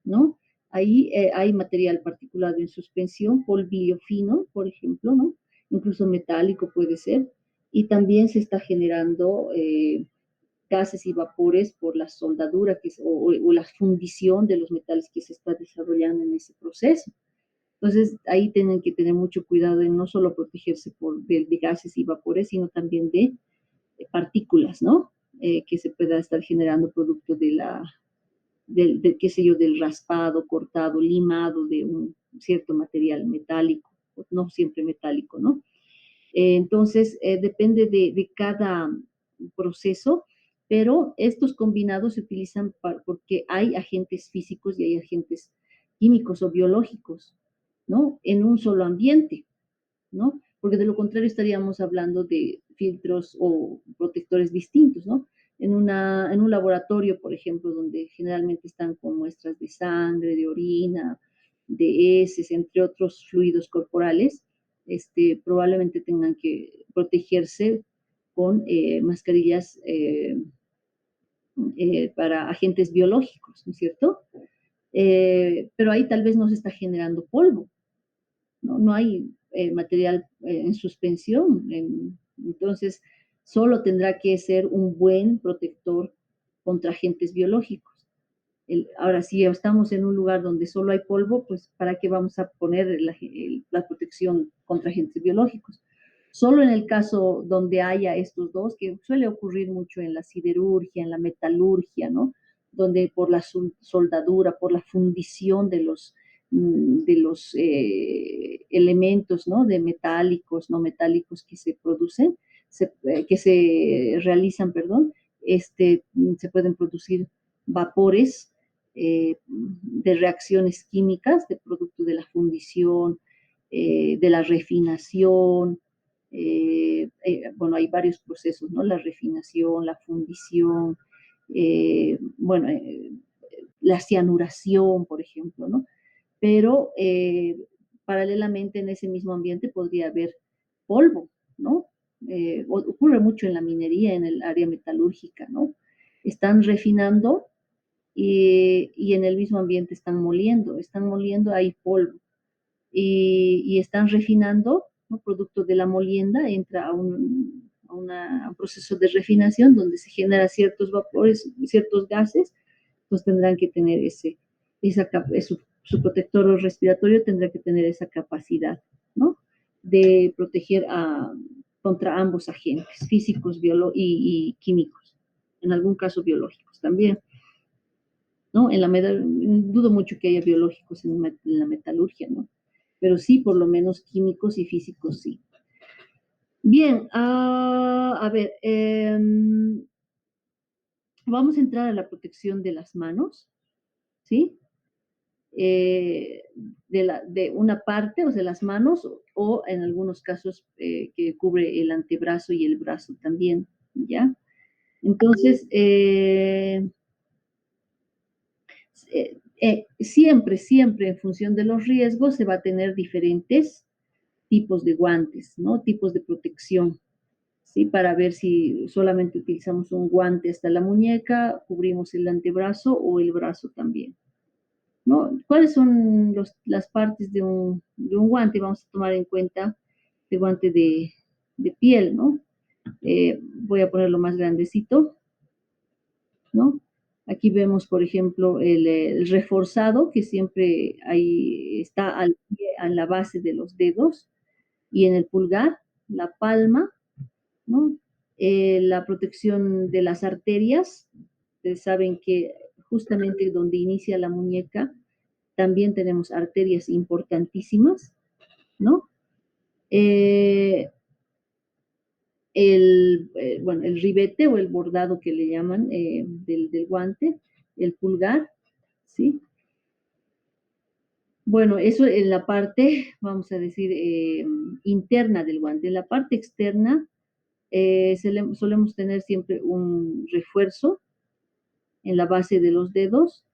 ¿no? Ahí hay material particulado en suspensión, polvillo fino, por ejemplo, ¿no? Incluso metálico puede ser, y también se está generando gases y vapores por la soldadura o la fundición de los metales que se está desarrollando en ese proceso. Entonces, ahí tienen que tener mucho cuidado en no solo protegerse de gases y vapores, sino también de partículas, ¿no? Que se pueda estar generando producto qué sé yo, del raspado, cortado, limado de un cierto material metálico, no siempre metálico, ¿no? Entonces, depende de cada proceso, pero estos combinados se utilizan porque hay agentes físicos y hay agentes químicos o biológicos, ¿no? En un solo ambiente. ¿No? Porque de lo contrario estaríamos hablando de filtros o protectores distintos, ¿no? En un laboratorio, por ejemplo, donde generalmente están con muestras de sangre, de orina, de heces, entre otros fluidos corporales, probablemente tengan que protegerse con mascarillas para agentes biológicos, ¿no es cierto? Pero ahí tal vez no se está generando polvo, no hay material en suspensión. Entonces, solo tendrá que ser un buen protector contra agentes biológicos. Ahora, si estamos en un lugar donde solo hay polvo, pues ¿para qué vamos a poner la protección contra agentes biológicos? Solo en el caso donde haya estos dos, que suele ocurrir mucho en la siderurgia, en la metalurgia, ¿no? Donde por la soldadura, por la fundición de los elementos, ¿no? De metálicos, no metálicos que se producen, que se realizan, perdón, se pueden producir vapores de reacciones químicas, de producto de la fundición, de la refinación. Bueno, hay varios procesos, ¿no? La refinación, la fundición, bueno, la cianuración, por ejemplo, ¿no? Pero paralelamente en ese mismo ambiente podría haber polvo, ¿no? Ocurre mucho en la minería, en el área metalúrgica, ¿no? Están refinando y en el mismo ambiente están moliendo, hay polvo y están refinando, ¿no? Producto de la molienda entra a un proceso de refinación donde se generan ciertos vapores, ciertos gases, pues tendrán que tener su protector respiratorio tendrá que tener esa capacidad, ¿no? De proteger contra ambos agentes, físicos y químicos, en algún caso biológicos también. ¿No? Dudo mucho que haya biológicos en la metalurgia, ¿no? Pero sí, por lo menos químicos y físicos, sí. Bien, a ver, vamos a entrar a la protección de las manos, ¿sí? De una parte, o sea, las manos, o en algunos casos que cubre el antebrazo y el brazo también, ¿ya? Entonces, siempre en función de los riesgos se va a tener diferentes tipos de guantes, ¿no? Tipos de protección, ¿sí? Para ver si solamente utilizamos un guante hasta la muñeca, cubrimos el antebrazo o el brazo también, ¿no? ¿Cuáles son las partes de un guante? Vamos a tomar en cuenta el guante de piel, ¿no? Voy a ponerlo más grandecito, ¿no? Aquí vemos, por ejemplo, el reforzado, que siempre ahí está a la base de los dedos y en el pulgar, la palma, ¿no? La protección de las arterias. Ustedes saben que justamente donde inicia la muñeca también tenemos arterias importantísimas, ¿no? Eh, bueno, el ribete o el bordado que le llaman del guante, el pulgar, ¿sí? Bueno, eso en la parte, vamos a decir, interna del guante. En la parte externa solemos tener siempre un refuerzo en la base de los dedos,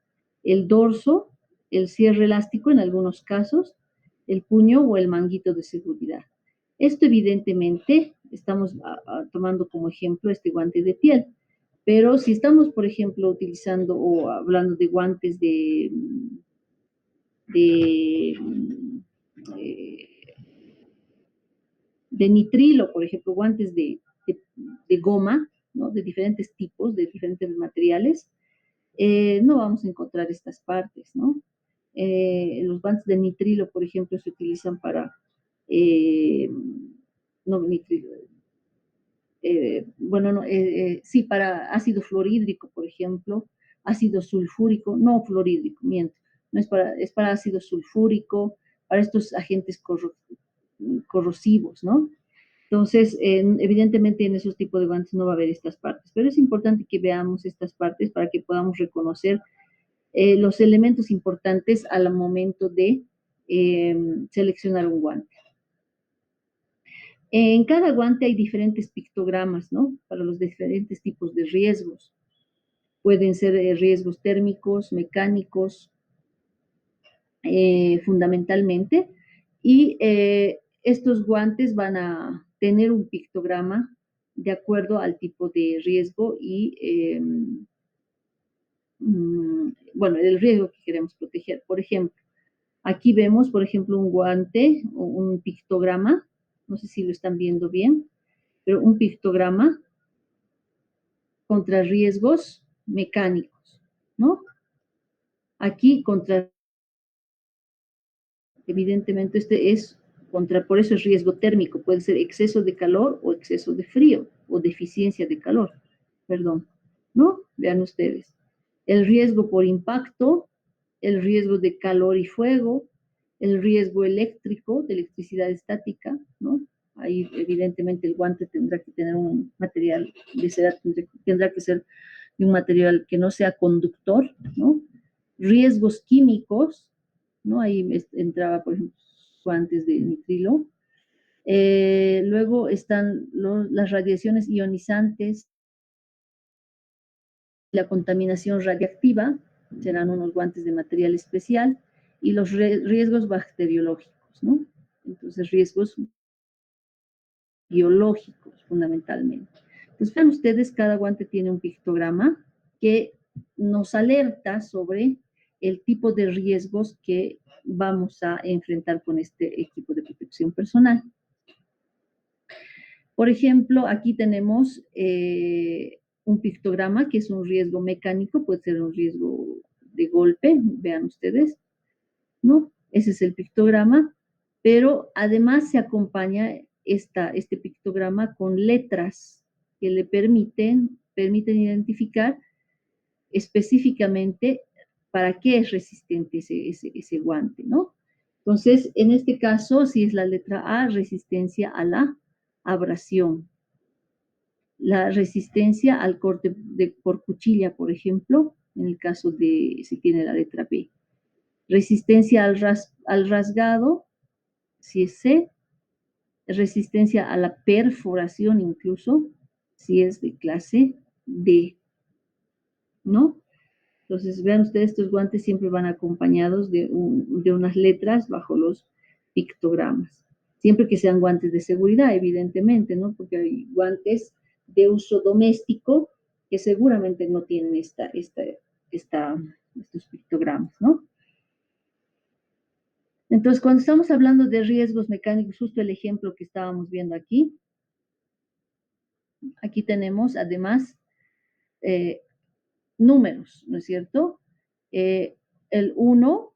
el dorso, el cierre elástico en algunos casos, el puño o el manguito de seguridad. Esto evidentemente estamos tomando como ejemplo este guante de piel, pero si estamos, por ejemplo, utilizando o hablando de guantes de, eh, de nitrilo, por ejemplo, guantes de goma, ¿no? De diferentes tipos, de diferentes materiales, no vamos a encontrar estas partes, ¿no? Los guantes de nitrilo, por ejemplo, se utilizan para, eh, no nitrilo, bueno, no, sí, para ácido fluorhídrico, por ejemplo, ácido sulfúrico, no fluorhídrico, miento, no es para ácido sulfúrico, para estos agentes corrosivos, ¿no? Entonces, evidentemente en esos tipos de guantes no va a haber estas partes, pero es importante que veamos estas partes para que podamos reconocer los elementos importantes al momento de seleccionar un guante. En cada guante hay diferentes pictogramas, ¿no? Para los diferentes tipos de riesgos. Pueden ser riesgos térmicos, mecánicos, fundamentalmente, y estos guantes van a tener un pictograma de acuerdo al tipo de riesgo y, bueno, el riesgo que queremos proteger. Por ejemplo, aquí vemos, por ejemplo, un guante o un pictograma, no sé si lo están viendo bien, pero un pictograma contra riesgos mecánicos, ¿no? Aquí contra, evidentemente este es contra, por eso es riesgo térmico, puede ser exceso de calor o exceso de frío o deficiencia de calor, perdón, ¿no? Vean ustedes. El riesgo por impacto, el riesgo de calor y fuego, el riesgo eléctrico, de electricidad estática, ¿no? Ahí evidentemente el guante tendrá que tener un material de seda, tendrá que ser de un material que no sea conductor, ¿no? Riesgos químicos, ¿no? Ahí entraba, por ejemplo, guantes de nitrilo. Luego están las radiaciones ionizantes, la contaminación radiactiva, serán unos guantes de material especial, y los riesgos bacteriológicos, ¿no? Entonces, riesgos biológicos, fundamentalmente. Entonces, vean ustedes, cada guante tiene un pictograma que nos alerta sobre el tipo de riesgos que vamos a enfrentar con este equipo de protección personal. Por ejemplo, aquí tenemos un pictograma que es un riesgo mecánico, puede ser un riesgo de golpe, vean ustedes, ¿no? Ese es el pictograma, pero además se acompaña este pictograma con letras que le permiten identificar específicamente para qué es resistente ese guante, ¿no? Entonces, en este caso, si es la letra A, resistencia a la abrasión. La resistencia al corte por cuchilla, por ejemplo, en el caso de si tiene la letra B. Resistencia al rasgado, si es C. Resistencia a la perforación incluso, si es de clase D, ¿no? Entonces, vean ustedes, estos guantes siempre van acompañados de unas letras bajo los pictogramas. Siempre que sean guantes de seguridad, evidentemente, ¿no? Porque hay guantes de uso doméstico que seguramente no tienen estos pictogramas, ¿no? Entonces, cuando estamos hablando de riesgos mecánicos, justo el ejemplo que estábamos viendo aquí tenemos además eh, números, ¿no es cierto? El 1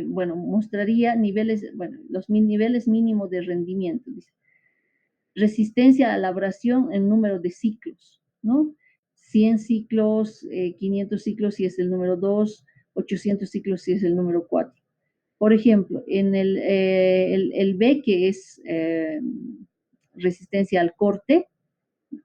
bueno, mostraría niveles, bueno, los niveles mínimos de rendimiento. Dice. Resistencia a la abrasión en número de ciclos, ¿no? 100 ciclos, 500 ciclos si es el número 2, 800 ciclos si es el número 4. Por ejemplo, en el B, que es resistencia al corte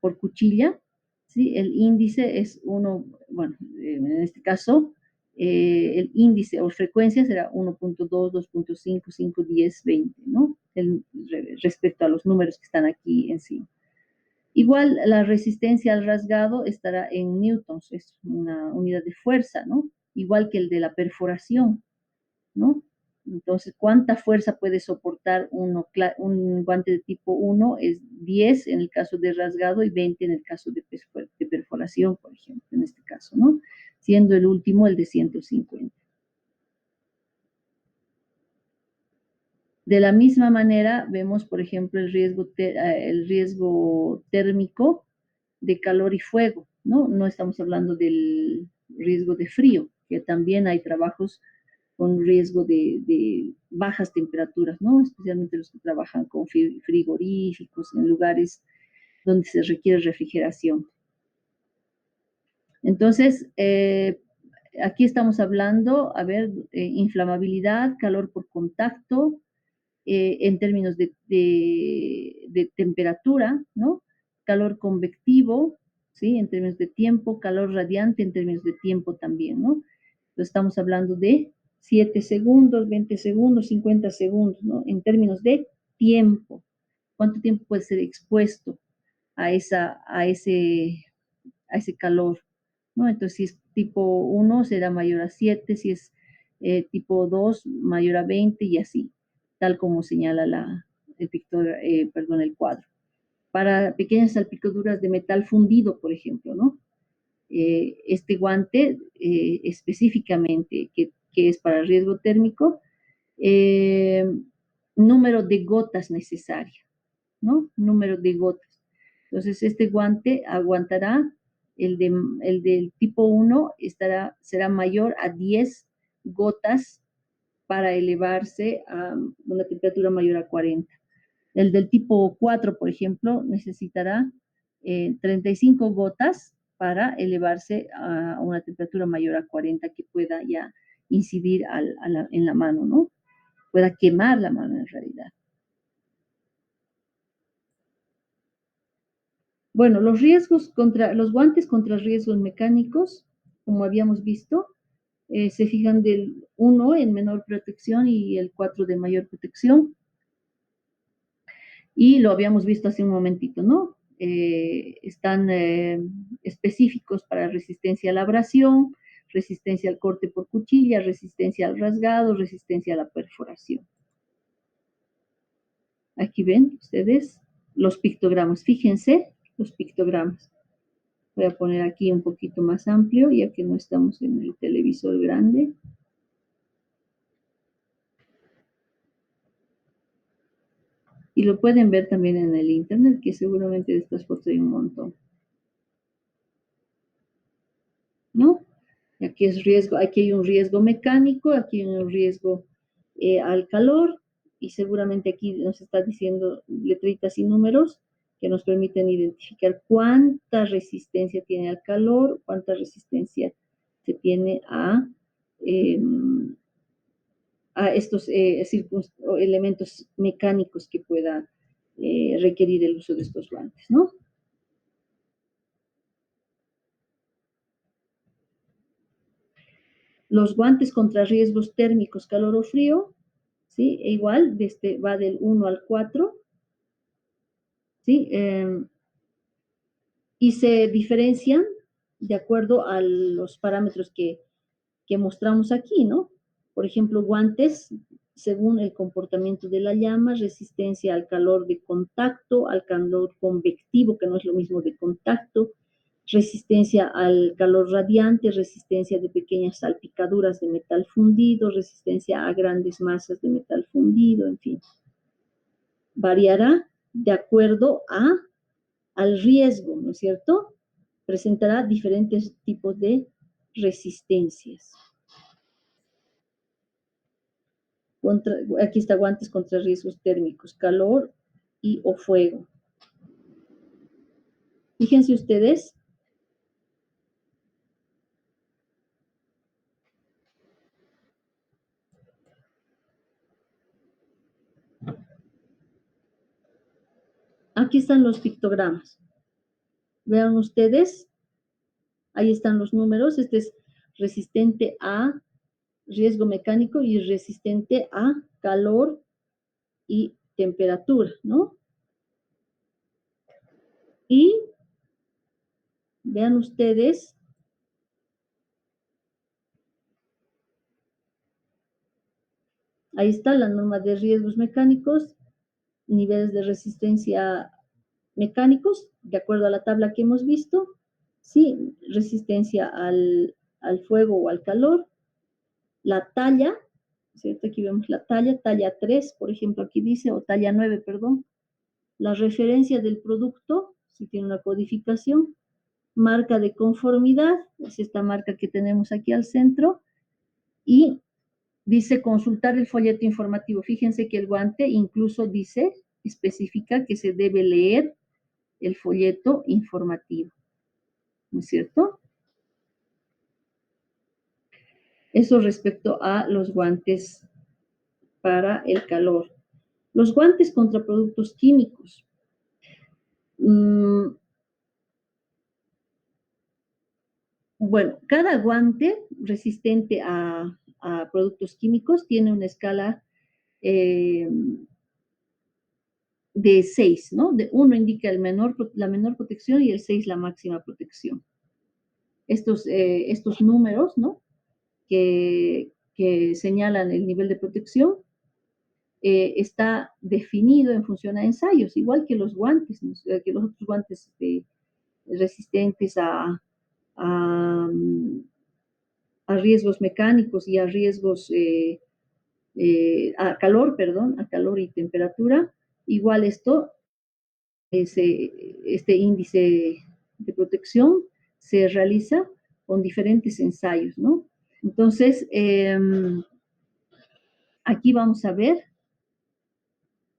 por cuchilla, ¿sí? El índice es uno, bueno, en este caso, el índice o frecuencia será 1.2, 2.5, 5, 10, 20, ¿no? Respecto a los números que están aquí encima. Igual la resistencia al rasgado estará en newtons, es una unidad de fuerza, ¿no? Igual que el de la perforación, ¿no? Entonces, ¿cuánta fuerza puede soportar un guante de tipo 1? Es 10 en el caso de rasgado y 20 en el caso de perforación, por ejemplo, en este caso, ¿no? Siendo el último el de 150. De la misma manera, vemos, por ejemplo, el riesgo térmico de calor y fuego, ¿no? No estamos hablando del riesgo de frío, que también hay trabajos con riesgo de bajas temperaturas, ¿no? Especialmente los que trabajan con frigoríficos en lugares donde se requiere refrigeración. Entonces, aquí estamos hablando, a ver, inflamabilidad, calor por contacto, en términos de temperatura, ¿no? Calor convectivo, ¿sí? En términos de tiempo, calor radiante en términos de tiempo también, ¿no? Entonces estamos hablando de 7 segundos, 20 segundos, 50 segundos, ¿no? En términos de tiempo. ¿Cuánto tiempo puede ser expuesto a ese calor? ¿No? Entonces, si es tipo 1, será mayor a 7, si es tipo 2, mayor a 20 y así, tal como señala el cuadro. Para pequeñas salpicaduras de metal fundido, por ejemplo, ¿no? Este guante específicamente, que es para riesgo térmico, eh, número de gotas necesaria, ¿no? Número de gotas. Entonces, este guante aguantará el del tipo 1 será mayor a 10 gotas para elevarse a una temperatura mayor a 40. El del tipo 4, por ejemplo, necesitará 35 gotas para elevarse a una temperatura mayor a 40 que pueda ya incidir en la mano, ¿no? Pueda quemar la mano en realidad. Bueno, los guantes contra riesgos mecánicos, como habíamos visto, se fijan del 1 en menor protección y el 4 de mayor protección. Y lo habíamos visto hace un momentito, ¿no? Están específicos para resistencia a la abrasión, resistencia al corte por cuchilla, resistencia al rasgado, resistencia a la perforación. Aquí ven ustedes los pictogramas. Fíjense los pictogramas. Voy a poner aquí un poquito más amplio, ya que no estamos en el televisor grande. Y lo pueden ver también en el internet, que seguramente de estas fotos hay un montón. ¿No? Aquí hay un riesgo mecánico, aquí hay un riesgo al calor, y seguramente aquí nos está diciendo letritas y números que nos permiten identificar cuánta resistencia tiene al calor, cuánta resistencia se tiene eh, a estos elementos mecánicos que pueda requerir el uso de estos guantes, ¿no? Los guantes contra riesgos térmicos, calor o frío, ¿sí? E igual, va del 1 al 4, ¿sí? Y se diferencian de acuerdo a los parámetros que mostramos aquí, ¿no? Por ejemplo, guantes según el comportamiento de la llama, resistencia al calor de contacto, al calor convectivo, que no es lo mismo de contacto, resistencia al calor radiante, resistencia de pequeñas salpicaduras de metal fundido, resistencia a grandes masas de metal fundido, en fin. Variará de acuerdo al riesgo, ¿no es cierto? Presentará diferentes tipos de resistencias. Aquí está guantes contra riesgos térmicos, calor o fuego. Fíjense ustedes. Aquí están los pictogramas. Vean ustedes, ahí están los números. Este es resistente a riesgo mecánico y resistente a calor y temperatura, ¿no? Y vean ustedes, ahí está la norma de riesgos mecánicos, niveles de resistencia mecánicos, de acuerdo a la tabla que hemos visto, sí, resistencia al fuego o al calor, la talla, ¿cierto? Aquí vemos la talla 3, por ejemplo, aquí dice, o talla 9, perdón, la referencia del producto, si tiene una codificación, marca de conformidad, es esta marca que tenemos aquí al centro, y dice consultar el folleto informativo. Fíjense que el guante incluso especifica que se debe leer el folleto informativo, ¿no es cierto? Eso respecto a los guantes para el calor. Los guantes contra productos químicos. Bueno, cada guante resistente a productos químicos tiene una escala de 6, ¿no? De 1 indica la menor protección y el 6 la máxima protección. Estos números, ¿no? Que señalan el nivel de protección, está definido en función a ensayos, igual que los guantes, ¿no? Que los otros guantes resistentes a riesgos mecánicos y a riesgos, a calor y temperatura. Igual este índice de protección se realiza con diferentes ensayos, ¿no? Entonces, aquí vamos a ver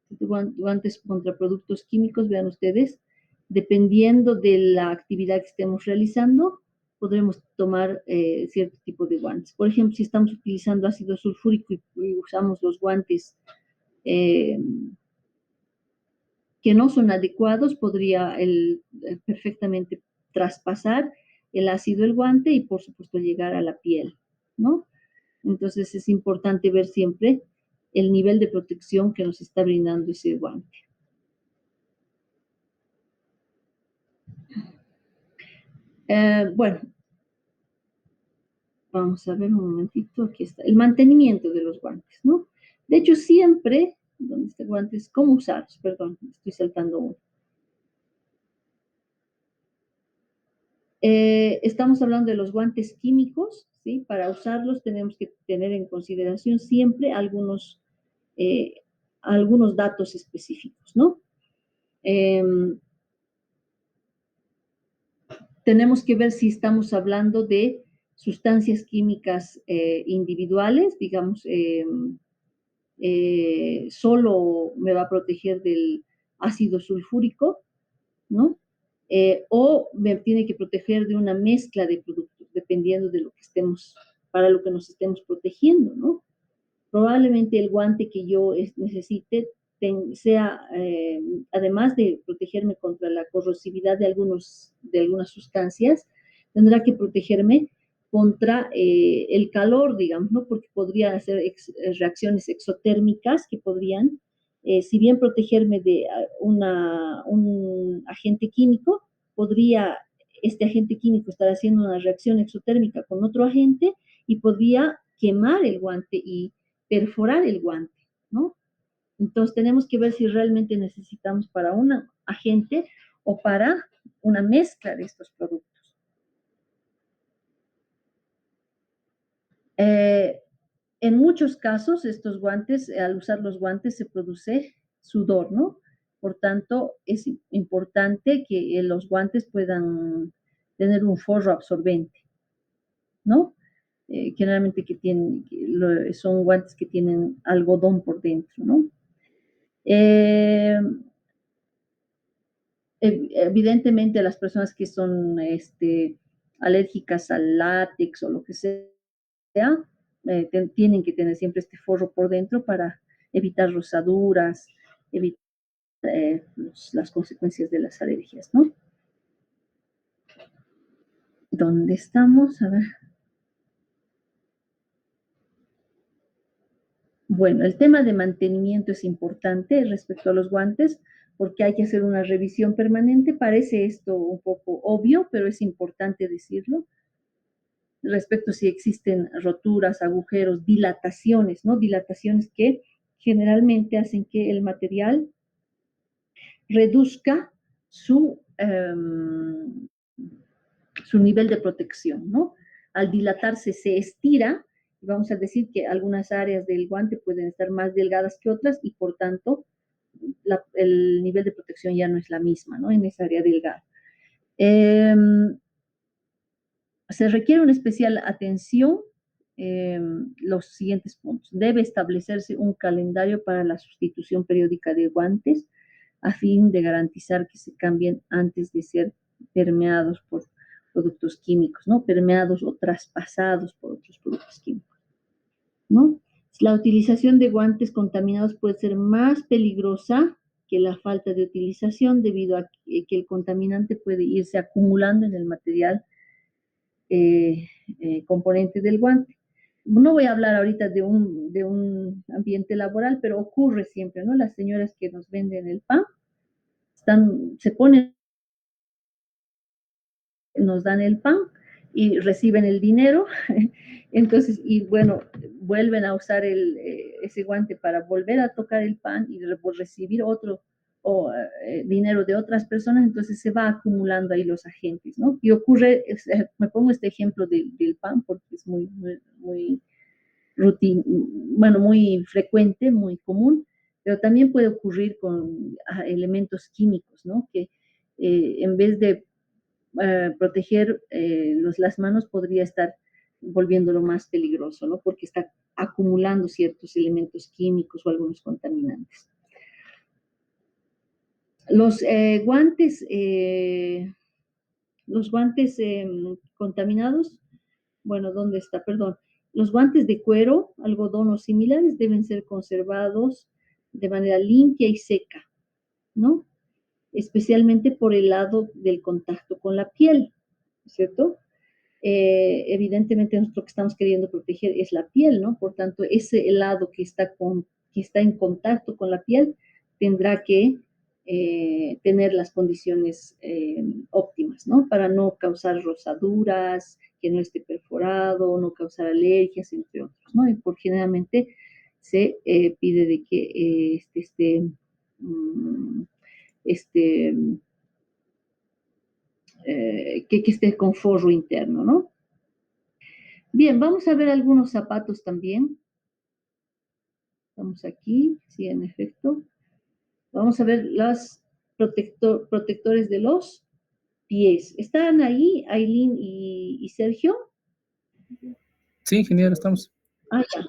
guantes contra productos químicos, vean ustedes, dependiendo de la actividad que estemos realizando, podremos tomar cierto tipo de guantes. Por ejemplo, si estamos utilizando ácido sulfúrico y usamos los guantes eh, que no son adecuados, podría perfectamente traspasar el ácido del guante y, por supuesto, llegar a la piel, ¿no? Entonces, es importante ver siempre el nivel de protección que nos está brindando ese guante. Bueno, vamos a ver un momentito, aquí está, el mantenimiento de los guantes, ¿no? De hecho, siempre, ¿dónde está guantes? ¿Cómo usarlos? Perdón, estoy saltando uno. Estamos hablando de los guantes químicos, ¿sí? Para usarlos tenemos que tener en consideración siempre eh, algunos datos específicos, ¿no? Eh, tenemos que ver si estamos hablando de sustancias químicas individuales, digamos, solo me va a proteger del ácido sulfúrico, ¿no? O me tiene que proteger de una mezcla de productos, dependiendo de lo que estemos, para lo que nos estemos protegiendo, ¿no? Probablemente el guante que yo necesite sea, además de protegerme contra la corrosividad de algunas sustancias, tendrá que protegerme contra el calor, digamos, ¿no? Porque podría hacer reacciones exotérmicas que podrían, si bien protegerme de un agente químico, podría este agente químico estar haciendo una reacción exotérmica con otro agente y podría quemar el guante y perforar el guante, ¿no? Entonces tenemos que ver si realmente necesitamos para un agente o para una mezcla de estos productos. En muchos casos, estos guantes, al usar los guantes, se produce sudor, ¿no? Por tanto, es importante que los guantes puedan tener un forro absorbente, ¿no? Generalmente son guantes que tienen algodón por dentro, ¿no? Eh, evidentemente las personas que son alérgicas al látex o lo que sea, tienen que tener siempre este forro por dentro para evitar rosaduras, evitar las consecuencias de las alergias, ¿no? ¿Dónde estamos? A ver. Bueno, el tema de mantenimiento es importante respecto a los guantes porque hay que hacer una revisión permanente. Parece esto un poco obvio, pero es importante decirlo respecto a si existen roturas, agujeros, dilataciones, ¿no? Dilataciones que generalmente hacen que el material reduzca su nivel de protección, ¿no? Al dilatarse se estira, vamos a decir que algunas áreas del guante pueden estar más delgadas que otras y por tanto el nivel de protección ya no es la misma, ¿no? En esa área delgada. Se requiere una especial atención los siguientes puntos. Debe establecerse un calendario para la sustitución periódica de guantes a fin de garantizar que se cambien antes de ser permeados por productos químicos, ¿no? Permeados o traspasados por otros productos químicos, ¿no? La utilización de guantes contaminados puede ser más peligrosa que la falta de utilización debido a que el contaminante puede irse acumulando en el material componente del guante. No voy a hablar ahorita de un ambiente laboral, pero ocurre siempre, ¿no? Las señoras que nos venden el pan, se ponen, nos dan el pan y reciben el dinero, entonces, y bueno, vuelven a usar ese guante para volver a tocar el pan y recibir otro dinero de otras personas, entonces se va acumulando ahí los agentes, ¿no? Y ocurre, me pongo este ejemplo del pan porque es muy bueno, muy frecuente, muy común, pero también puede ocurrir con elementos químicos, ¿no? Que en vez de proteger las manos podría estar volviéndolo más peligroso, ¿no? Porque está acumulando ciertos elementos químicos o algunos contaminantes. Los guantes contaminados, bueno, ¿dónde está? Perdón. Los guantes de cuero, algodón o similares deben ser conservados de manera limpia y seca, ¿no? Especialmente por el lado del contacto con la piel, ¿cierto? Evidentemente nosotros lo que estamos queriendo proteger es la piel, ¿no? Por tanto, ese helado que está en contacto con la piel tendrá que tener las condiciones óptimas, ¿no? Para no causar rosaduras, que no esté perforado, no causar alergias, entre otros, ¿no? Y por generalmente se pide de que mm, este, que esté con forro interno, ¿no? Bien, vamos a ver algunos zapatos también. Vamos aquí, sí, en efecto. Vamos a ver los protectores de los pies. ¿Están ahí, Aileen y Sergio? Sí, ingeniero, estamos. Ah, ya.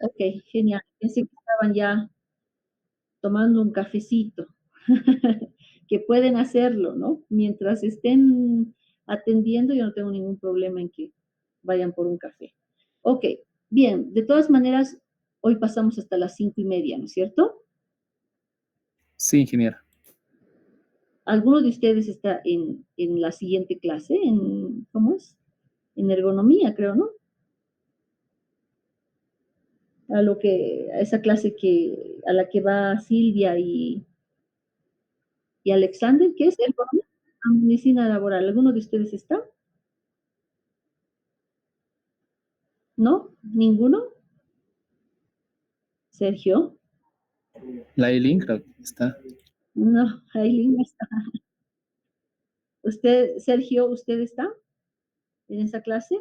Ok, genial. Pensé que estaban ya tomando un cafecito. Que pueden hacerlo, ¿no? Mientras estén atendiendo, yo no tengo ningún problema en que vayan por un café. Ok, bien, de todas maneras, hoy pasamos hasta las 5:30, ¿no es cierto? Sí, ingeniero. ¿Alguno de ustedes está en la siguiente clase? ¿Cómo es? En ergonomía, creo, ¿no? A esa clase a la que va Silvia y Alexander, ¿qué es ergonomía? Medicina laboral. ¿Alguno de ustedes está? ¿No? ¿Ninguno? Sergio. La Eileen creo que está. No, Aileen no está. ¿Usted, Sergio, usted está en esa clase?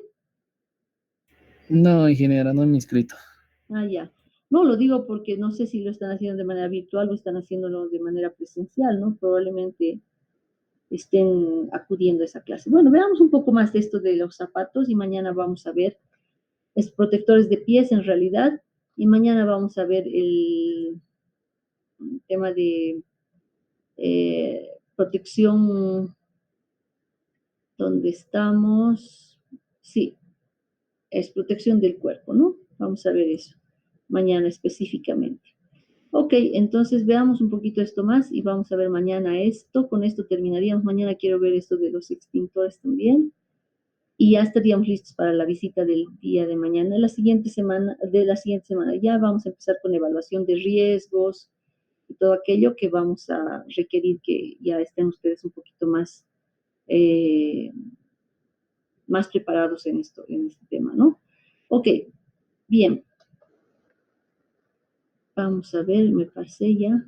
No, ingeniero, no me he inscrito. Ah, ya. No, lo digo porque no sé si lo están haciendo de manera virtual o están haciéndolo de manera presencial, ¿no? Probablemente estén acudiendo a esa clase. Bueno, veamos un poco más de esto de los zapatos y mañana vamos a ver, es protectores de pies en realidad, y mañana vamos a ver el tema de protección donde estamos. Sí, es protección del cuerpo, ¿no? Vamos a ver eso mañana específicamente. Ok, entonces veamos un poquito esto más y vamos a ver mañana esto. Con esto terminaríamos. Mañana quiero ver esto de los extintores también. Y ya estaríamos listos para la visita del día de mañana. De la siguiente semana ya vamos a empezar con evaluación de riesgos y todo aquello que vamos a requerir que ya estén ustedes un poquito eh, más preparados en este tema, ¿no? Ok, bien, vamos a ver, me pasé ya.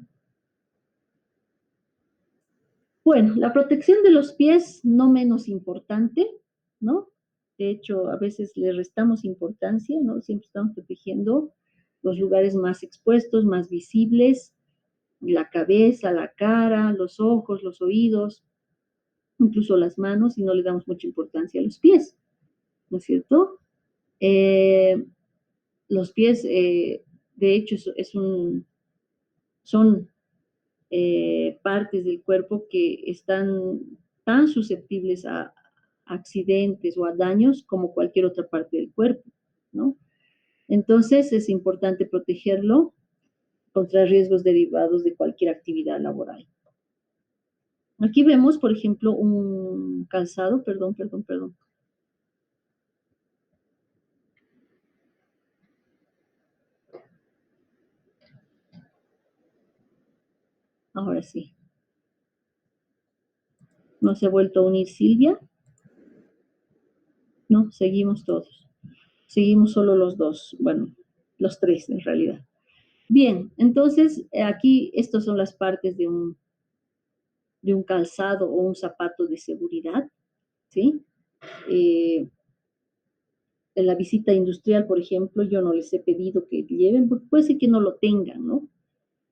Bueno, la protección de los pies no menos importante, ¿no? De hecho, a veces le restamos importancia, ¿no? Siempre estamos protegiendo los lugares más expuestos, más visibles, la cabeza, la cara, los ojos, los oídos, incluso las manos, y no le damos mucha importancia a los pies, ¿no es cierto? Eh, los pies, de hecho, son partes del cuerpo que están tan susceptibles a accidentes o a daños como cualquier otra parte del cuerpo, ¿no? Entonces es importante protegerlo contra riesgos derivados de cualquier actividad laboral. Aquí vemos, por ejemplo, un calzado, perdón. Ahora sí. ¿No se ha vuelto a unir Silvia? No, seguimos todos. Seguimos solo los dos, bueno, los tres en realidad. Bien, entonces aquí estas son las partes de un calzado o un zapato de seguridad, ¿sí? Eh, en la visita industrial, por ejemplo, yo no les he pedido que lleven, porque puede ser que no lo tengan, ¿no?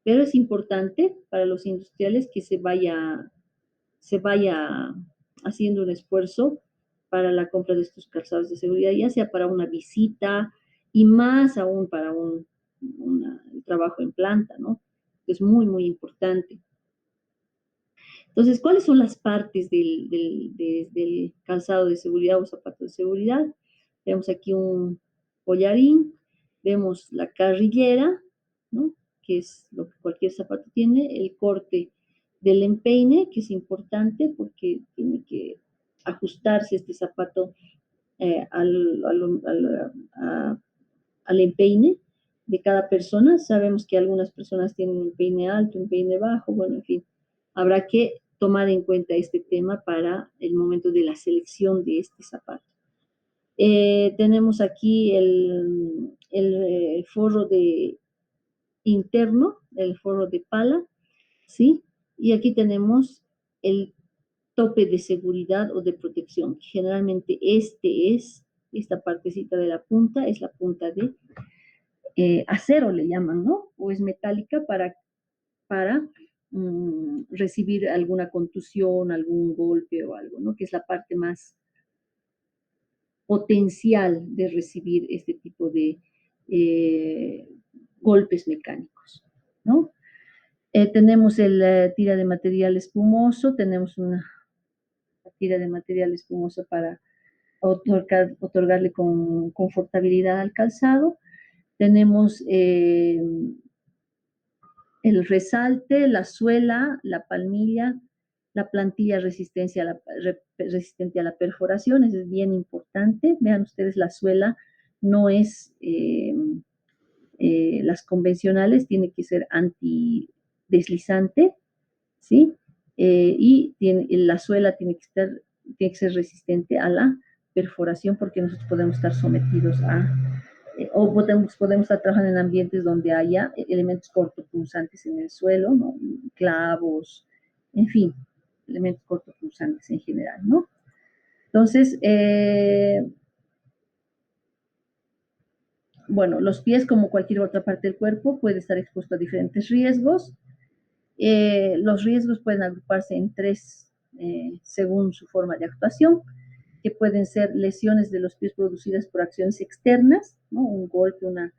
Pero es importante para los industriales que se vaya haciendo un esfuerzo para la compra de estos calzados de seguridad, ya sea para una visita y más aún para un trabajo en planta, ¿no? Es muy, muy importante. Entonces, ¿cuáles son las partes del calzado de seguridad o zapato de seguridad? Vemos aquí un collarín, vemos la carrillera, ¿no? Que es lo que cualquier zapato tiene, el corte del empeine, que es importante porque tiene que ajustarse este zapato al empeine de cada persona. Sabemos que algunas personas tienen un peine alto, un peine bajo, bueno, en fin, habrá que tomar en cuenta este tema para el momento de la selección de este zapato. Tenemos aquí el forro de interno, el forro de pala, ¿sí? Y aquí tenemos el tope de seguridad o de protección. Generalmente esta partecita de la punta, es la punta de acero, le llaman, ¿no? O es metálica para recibir alguna contusión, algún golpe o algo, ¿no? Que es la parte más potencial de recibir este tipo de eh, golpes mecánicos, ¿no? Tenemos el tira de material espumoso, tenemos una tira de material espumoso para otorgarle confortabilidad al calzado. Tenemos el resalte, la suela, la palmilla, la plantilla resistente a la perforación, eso es bien importante. Vean ustedes, la suela no es las convencionales, tiene que ser antideslizante, ¿sí? La suela tiene que ser resistente a la perforación porque nosotros podemos estar sometidos o podemos estar trabajando en ambientes donde haya elementos cortopunzantes en el suelo, ¿no? Clavos, en fin, elementos cortopunzantes en general, ¿no? Entonces, bueno, los pies, como cualquier otra parte del cuerpo, puede estar expuesto a diferentes riesgos. Los riesgos pueden agruparse en tres según su forma de actuación, que pueden ser lesiones de los pies producidas por acciones externas, ¿no? Un golpe, una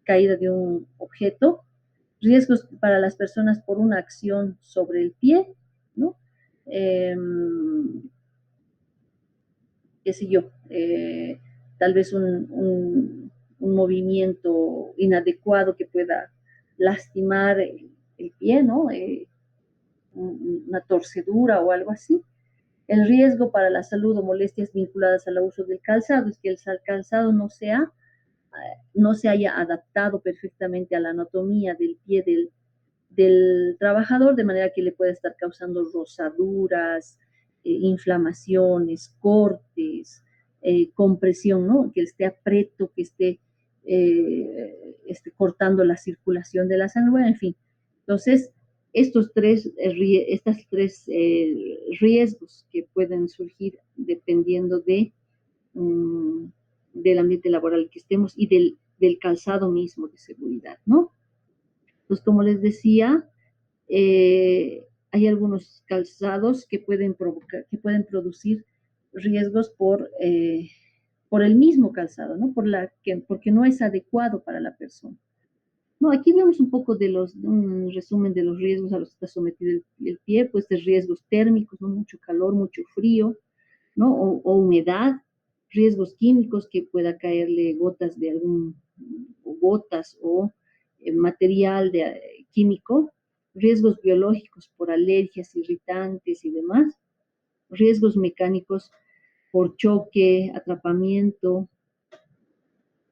caída de un objeto, riesgos para las personas por una acción sobre el pie, ¿no? Eh, qué sé yo, tal vez un movimiento inadecuado que pueda lastimar el pie, ¿no? Una torcedura o algo así. El riesgo para la salud o molestias vinculadas al uso del calzado es que el calzado no se haya adaptado perfectamente a la anatomía del pie del trabajador, de manera que le pueda estar causando rosaduras, inflamaciones, cortes, compresión, ¿no? Que esté aprieto, que esté cortando la circulación de la sangre, en fin. Entonces, estas tres riesgos que pueden surgir dependiendo um, del ambiente laboral que estemos y del calzado mismo de seguridad, ¿no? Pues como les decía, hay algunos calzados que pueden producir riesgos por el mismo calzado, ¿no? Porque no es adecuado para la persona. No, aquí vemos un poco un resumen de los riesgos a los que está sometido el pie, pues de riesgos térmicos, ¿no? Mucho calor, mucho frío, ¿no? O humedad, riesgos químicos que pueda caerle gotas o material químico, riesgos biológicos por alergias, irritantes y demás, riesgos mecánicos por choque, atrapamiento,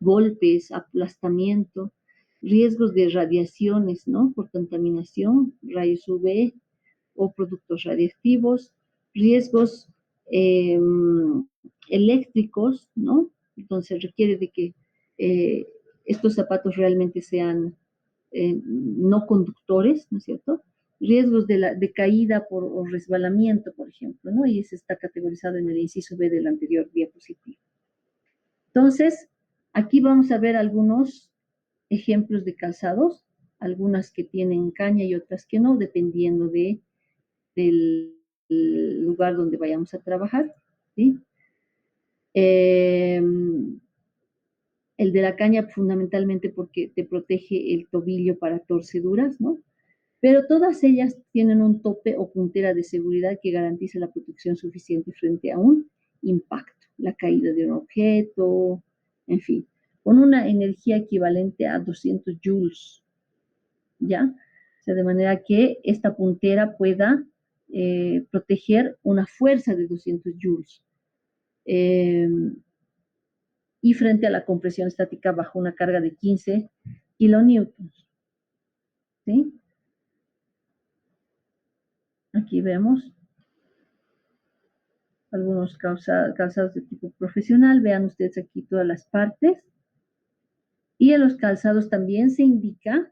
golpes, aplastamiento, riesgos de radiaciones, ¿no? Por contaminación, rayos UV o productos radiactivos, riesgos eh, eléctricos, ¿no? Entonces requiere de que eh, estos zapatos realmente sean no conductores, ¿no es cierto? Riesgos de caída o resbalamiento, por ejemplo, ¿no? Y ese está categorizado en el inciso B del anterior diapositivo. Entonces, aquí vamos a ver algunos ejemplos de calzados, algunas que tienen caña y otras que no, dependiendo del lugar donde vayamos a trabajar, ¿sí? Eh, el de la caña fundamentalmente porque te protege el tobillo para torceduras, ¿no? Pero todas ellas tienen un tope o puntera de seguridad que garantiza la protección suficiente frente a un impacto, la caída de un objeto, en fin, con una energía equivalente a 200 joules, ¿ya? O sea, de manera que esta puntera pueda proteger una fuerza de 200 joules. Eh, y frente a la compresión estática bajo una carga de 15 kilonewtons, ¿sí? Aquí vemos algunos calzados de tipo profesional. Vean ustedes aquí todas las partes. Y en los calzados también se indica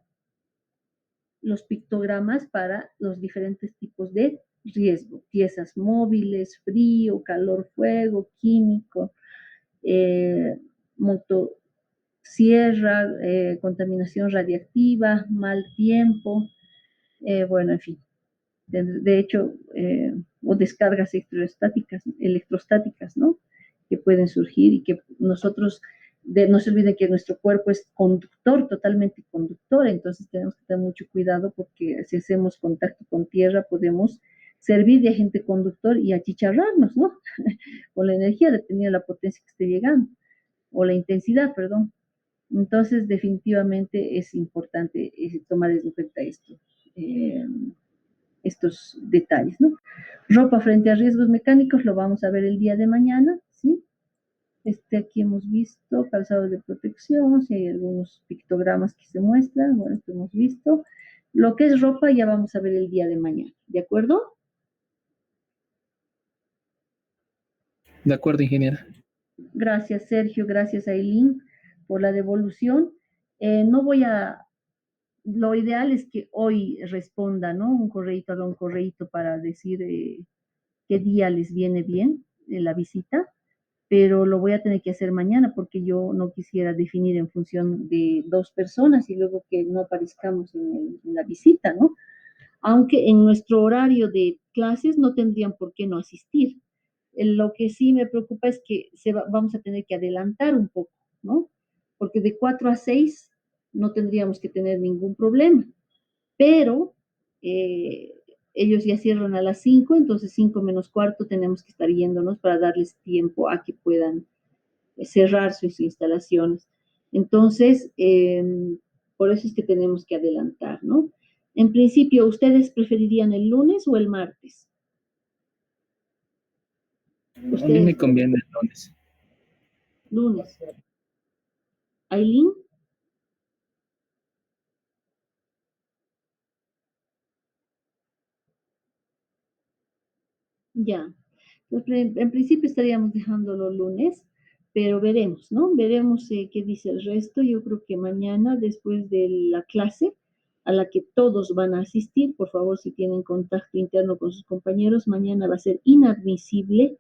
los pictogramas para los diferentes tipos de riesgo. Piezas móviles, frío, calor, fuego, químico, motosierra, contaminación radiactiva, mal tiempo, bueno, en fin. De hecho, o descargas electrostáticas, ¿no? Que pueden surgir y que nosotros, no se olvide que nuestro cuerpo es conductor, totalmente conductor, entonces tenemos que tener mucho cuidado porque si hacemos contacto con tierra podemos servir de agente conductor y achicharrarnos, ¿no? Con la energía, dependiendo de la potencia que esté llegando, o la intensidad, perdón. Entonces, definitivamente es importante tomar en cuenta esto. Eh, estos detalles, ¿no? Ropa frente a riesgos mecánicos, lo vamos a ver el día de mañana, ¿sí? Aquí hemos visto calzado de protección, si hay algunos pictogramas que se muestran, bueno, esto hemos visto. Lo que es ropa ya vamos a ver el día de mañana, ¿de acuerdo? De acuerdo, ingeniera. Gracias, Sergio, gracias, Aileen, por la devolución. No voy a, lo ideal es que hoy responda, ¿no? Haga un correito para decir qué día les viene bien la visita, pero lo voy a tener que hacer mañana porque yo no quisiera definir en función de dos personas y luego que no aparezcamos en la visita, ¿no? Aunque en nuestro horario de clases no tendrían por qué no asistir. Lo que sí me preocupa es que vamos a tener que adelantar un poco, ¿no? Porque de 4 a 6 no tendríamos que tener ningún problema, pero eh, ellos ya cierran a las 5, entonces 5 menos cuarto tenemos que estar yéndonos para darles tiempo a que puedan cerrar sus instalaciones. Entonces, por eso es que tenemos que adelantar, ¿no? En principio, ¿ustedes preferirían el lunes o el martes? A mí me Ustedes, conviene el lunes. lunes. Aileen, ya. En principio estaríamos dejándolo lunes, pero veremos, ¿no? Veremos qué dice el resto. Yo creo que mañana, después de la clase a la que todos van a asistir, por favor, si tienen contacto interno con sus compañeros, mañana va a ser inadmisible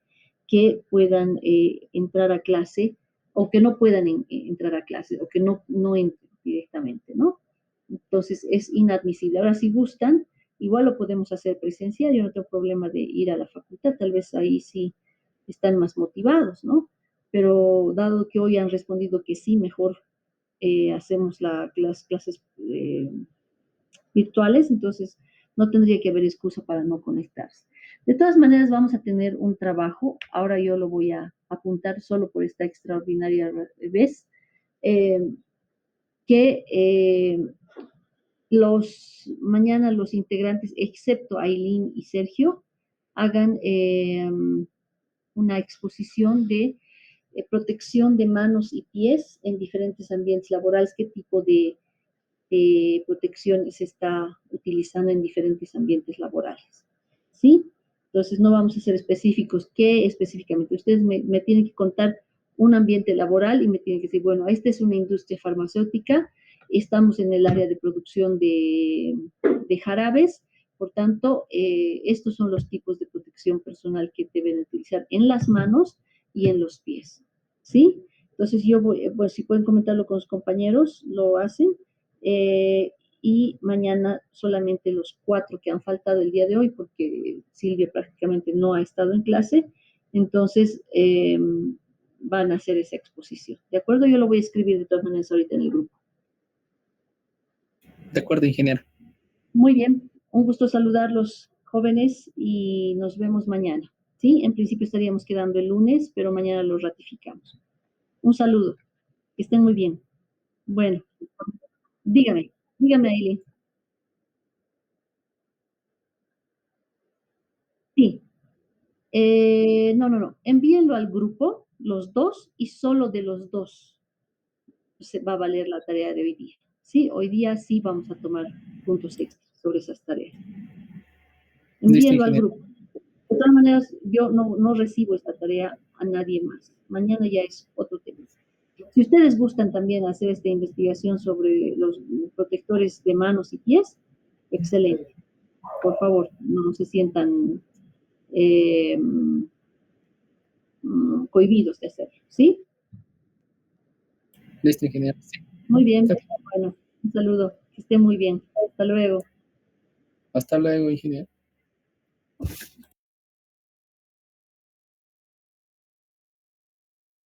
que puedan entrar a clase o que no puedan entrar a clase o que no entren directamente, ¿no? Entonces es inadmisible. Ahora, si gustan, igual lo podemos hacer presencial, yo no tengo problema de ir a la facultad, tal vez ahí sí están más motivados, ¿no? Pero dado que hoy han respondido que sí, mejor hacemos las clases virtuales, entonces no tendría que haber excusa para no conectarse. De todas maneras, vamos a tener un trabajo, ahora yo lo voy a apuntar solo por esta extraordinaria vez, eh, que mañana los integrantes, excepto Aileen y Sergio, hagan una exposición de protección de manos y pies en diferentes ambientes laborales, qué tipo de protección se está utilizando en diferentes ambientes laborales. ¿Sí? Entonces no vamos a ser específicos qué específicamente. Ustedes me tienen que contar un ambiente laboral y me tienen que decir, bueno, esta es una industria farmacéutica, estamos en el área de producción de jarabes, por tanto, estos son los tipos de protección personal que deben utilizar en las manos y en los pies. ¿Sí? Entonces yo voy, pues si pueden comentarlo con los compañeros, lo hacen. y mañana solamente los 4 que han faltado el día de hoy, porque Silvia prácticamente no ha estado en clase, entonces van a hacer esa exposición. ¿De acuerdo? Yo lo voy a escribir de todas maneras ahorita en el grupo. De acuerdo, ingeniero. Muy bien, un gusto saludarlos, jóvenes, y nos vemos mañana. Sí, en principio estaríamos quedando el lunes, pero mañana lo ratificamos. Un saludo, que estén muy bien. Bueno, dígame, dígame, Aileen. Sí, no. Envíenlo al grupo, los dos, y solo de los dos se va a valer la tarea de hoy día. Sí, hoy día sí vamos a tomar puntos extras sobre esas tareas. Listo, Envíenlo al ingeniero. grupo. De todas maneras, yo no recibo esta tarea a nadie más. Mañana ya es otro tema. Si ustedes gustan también hacer esta investigación sobre los protectores de manos y pies, excelente. Por favor, no se sientan eh, cohibidos de hacerlo. ¿Sí? Listo, ingeniero. Sí. Muy bien. Bueno, un saludo. Que esté muy bien. Hasta luego. Hasta luego, ingeniero.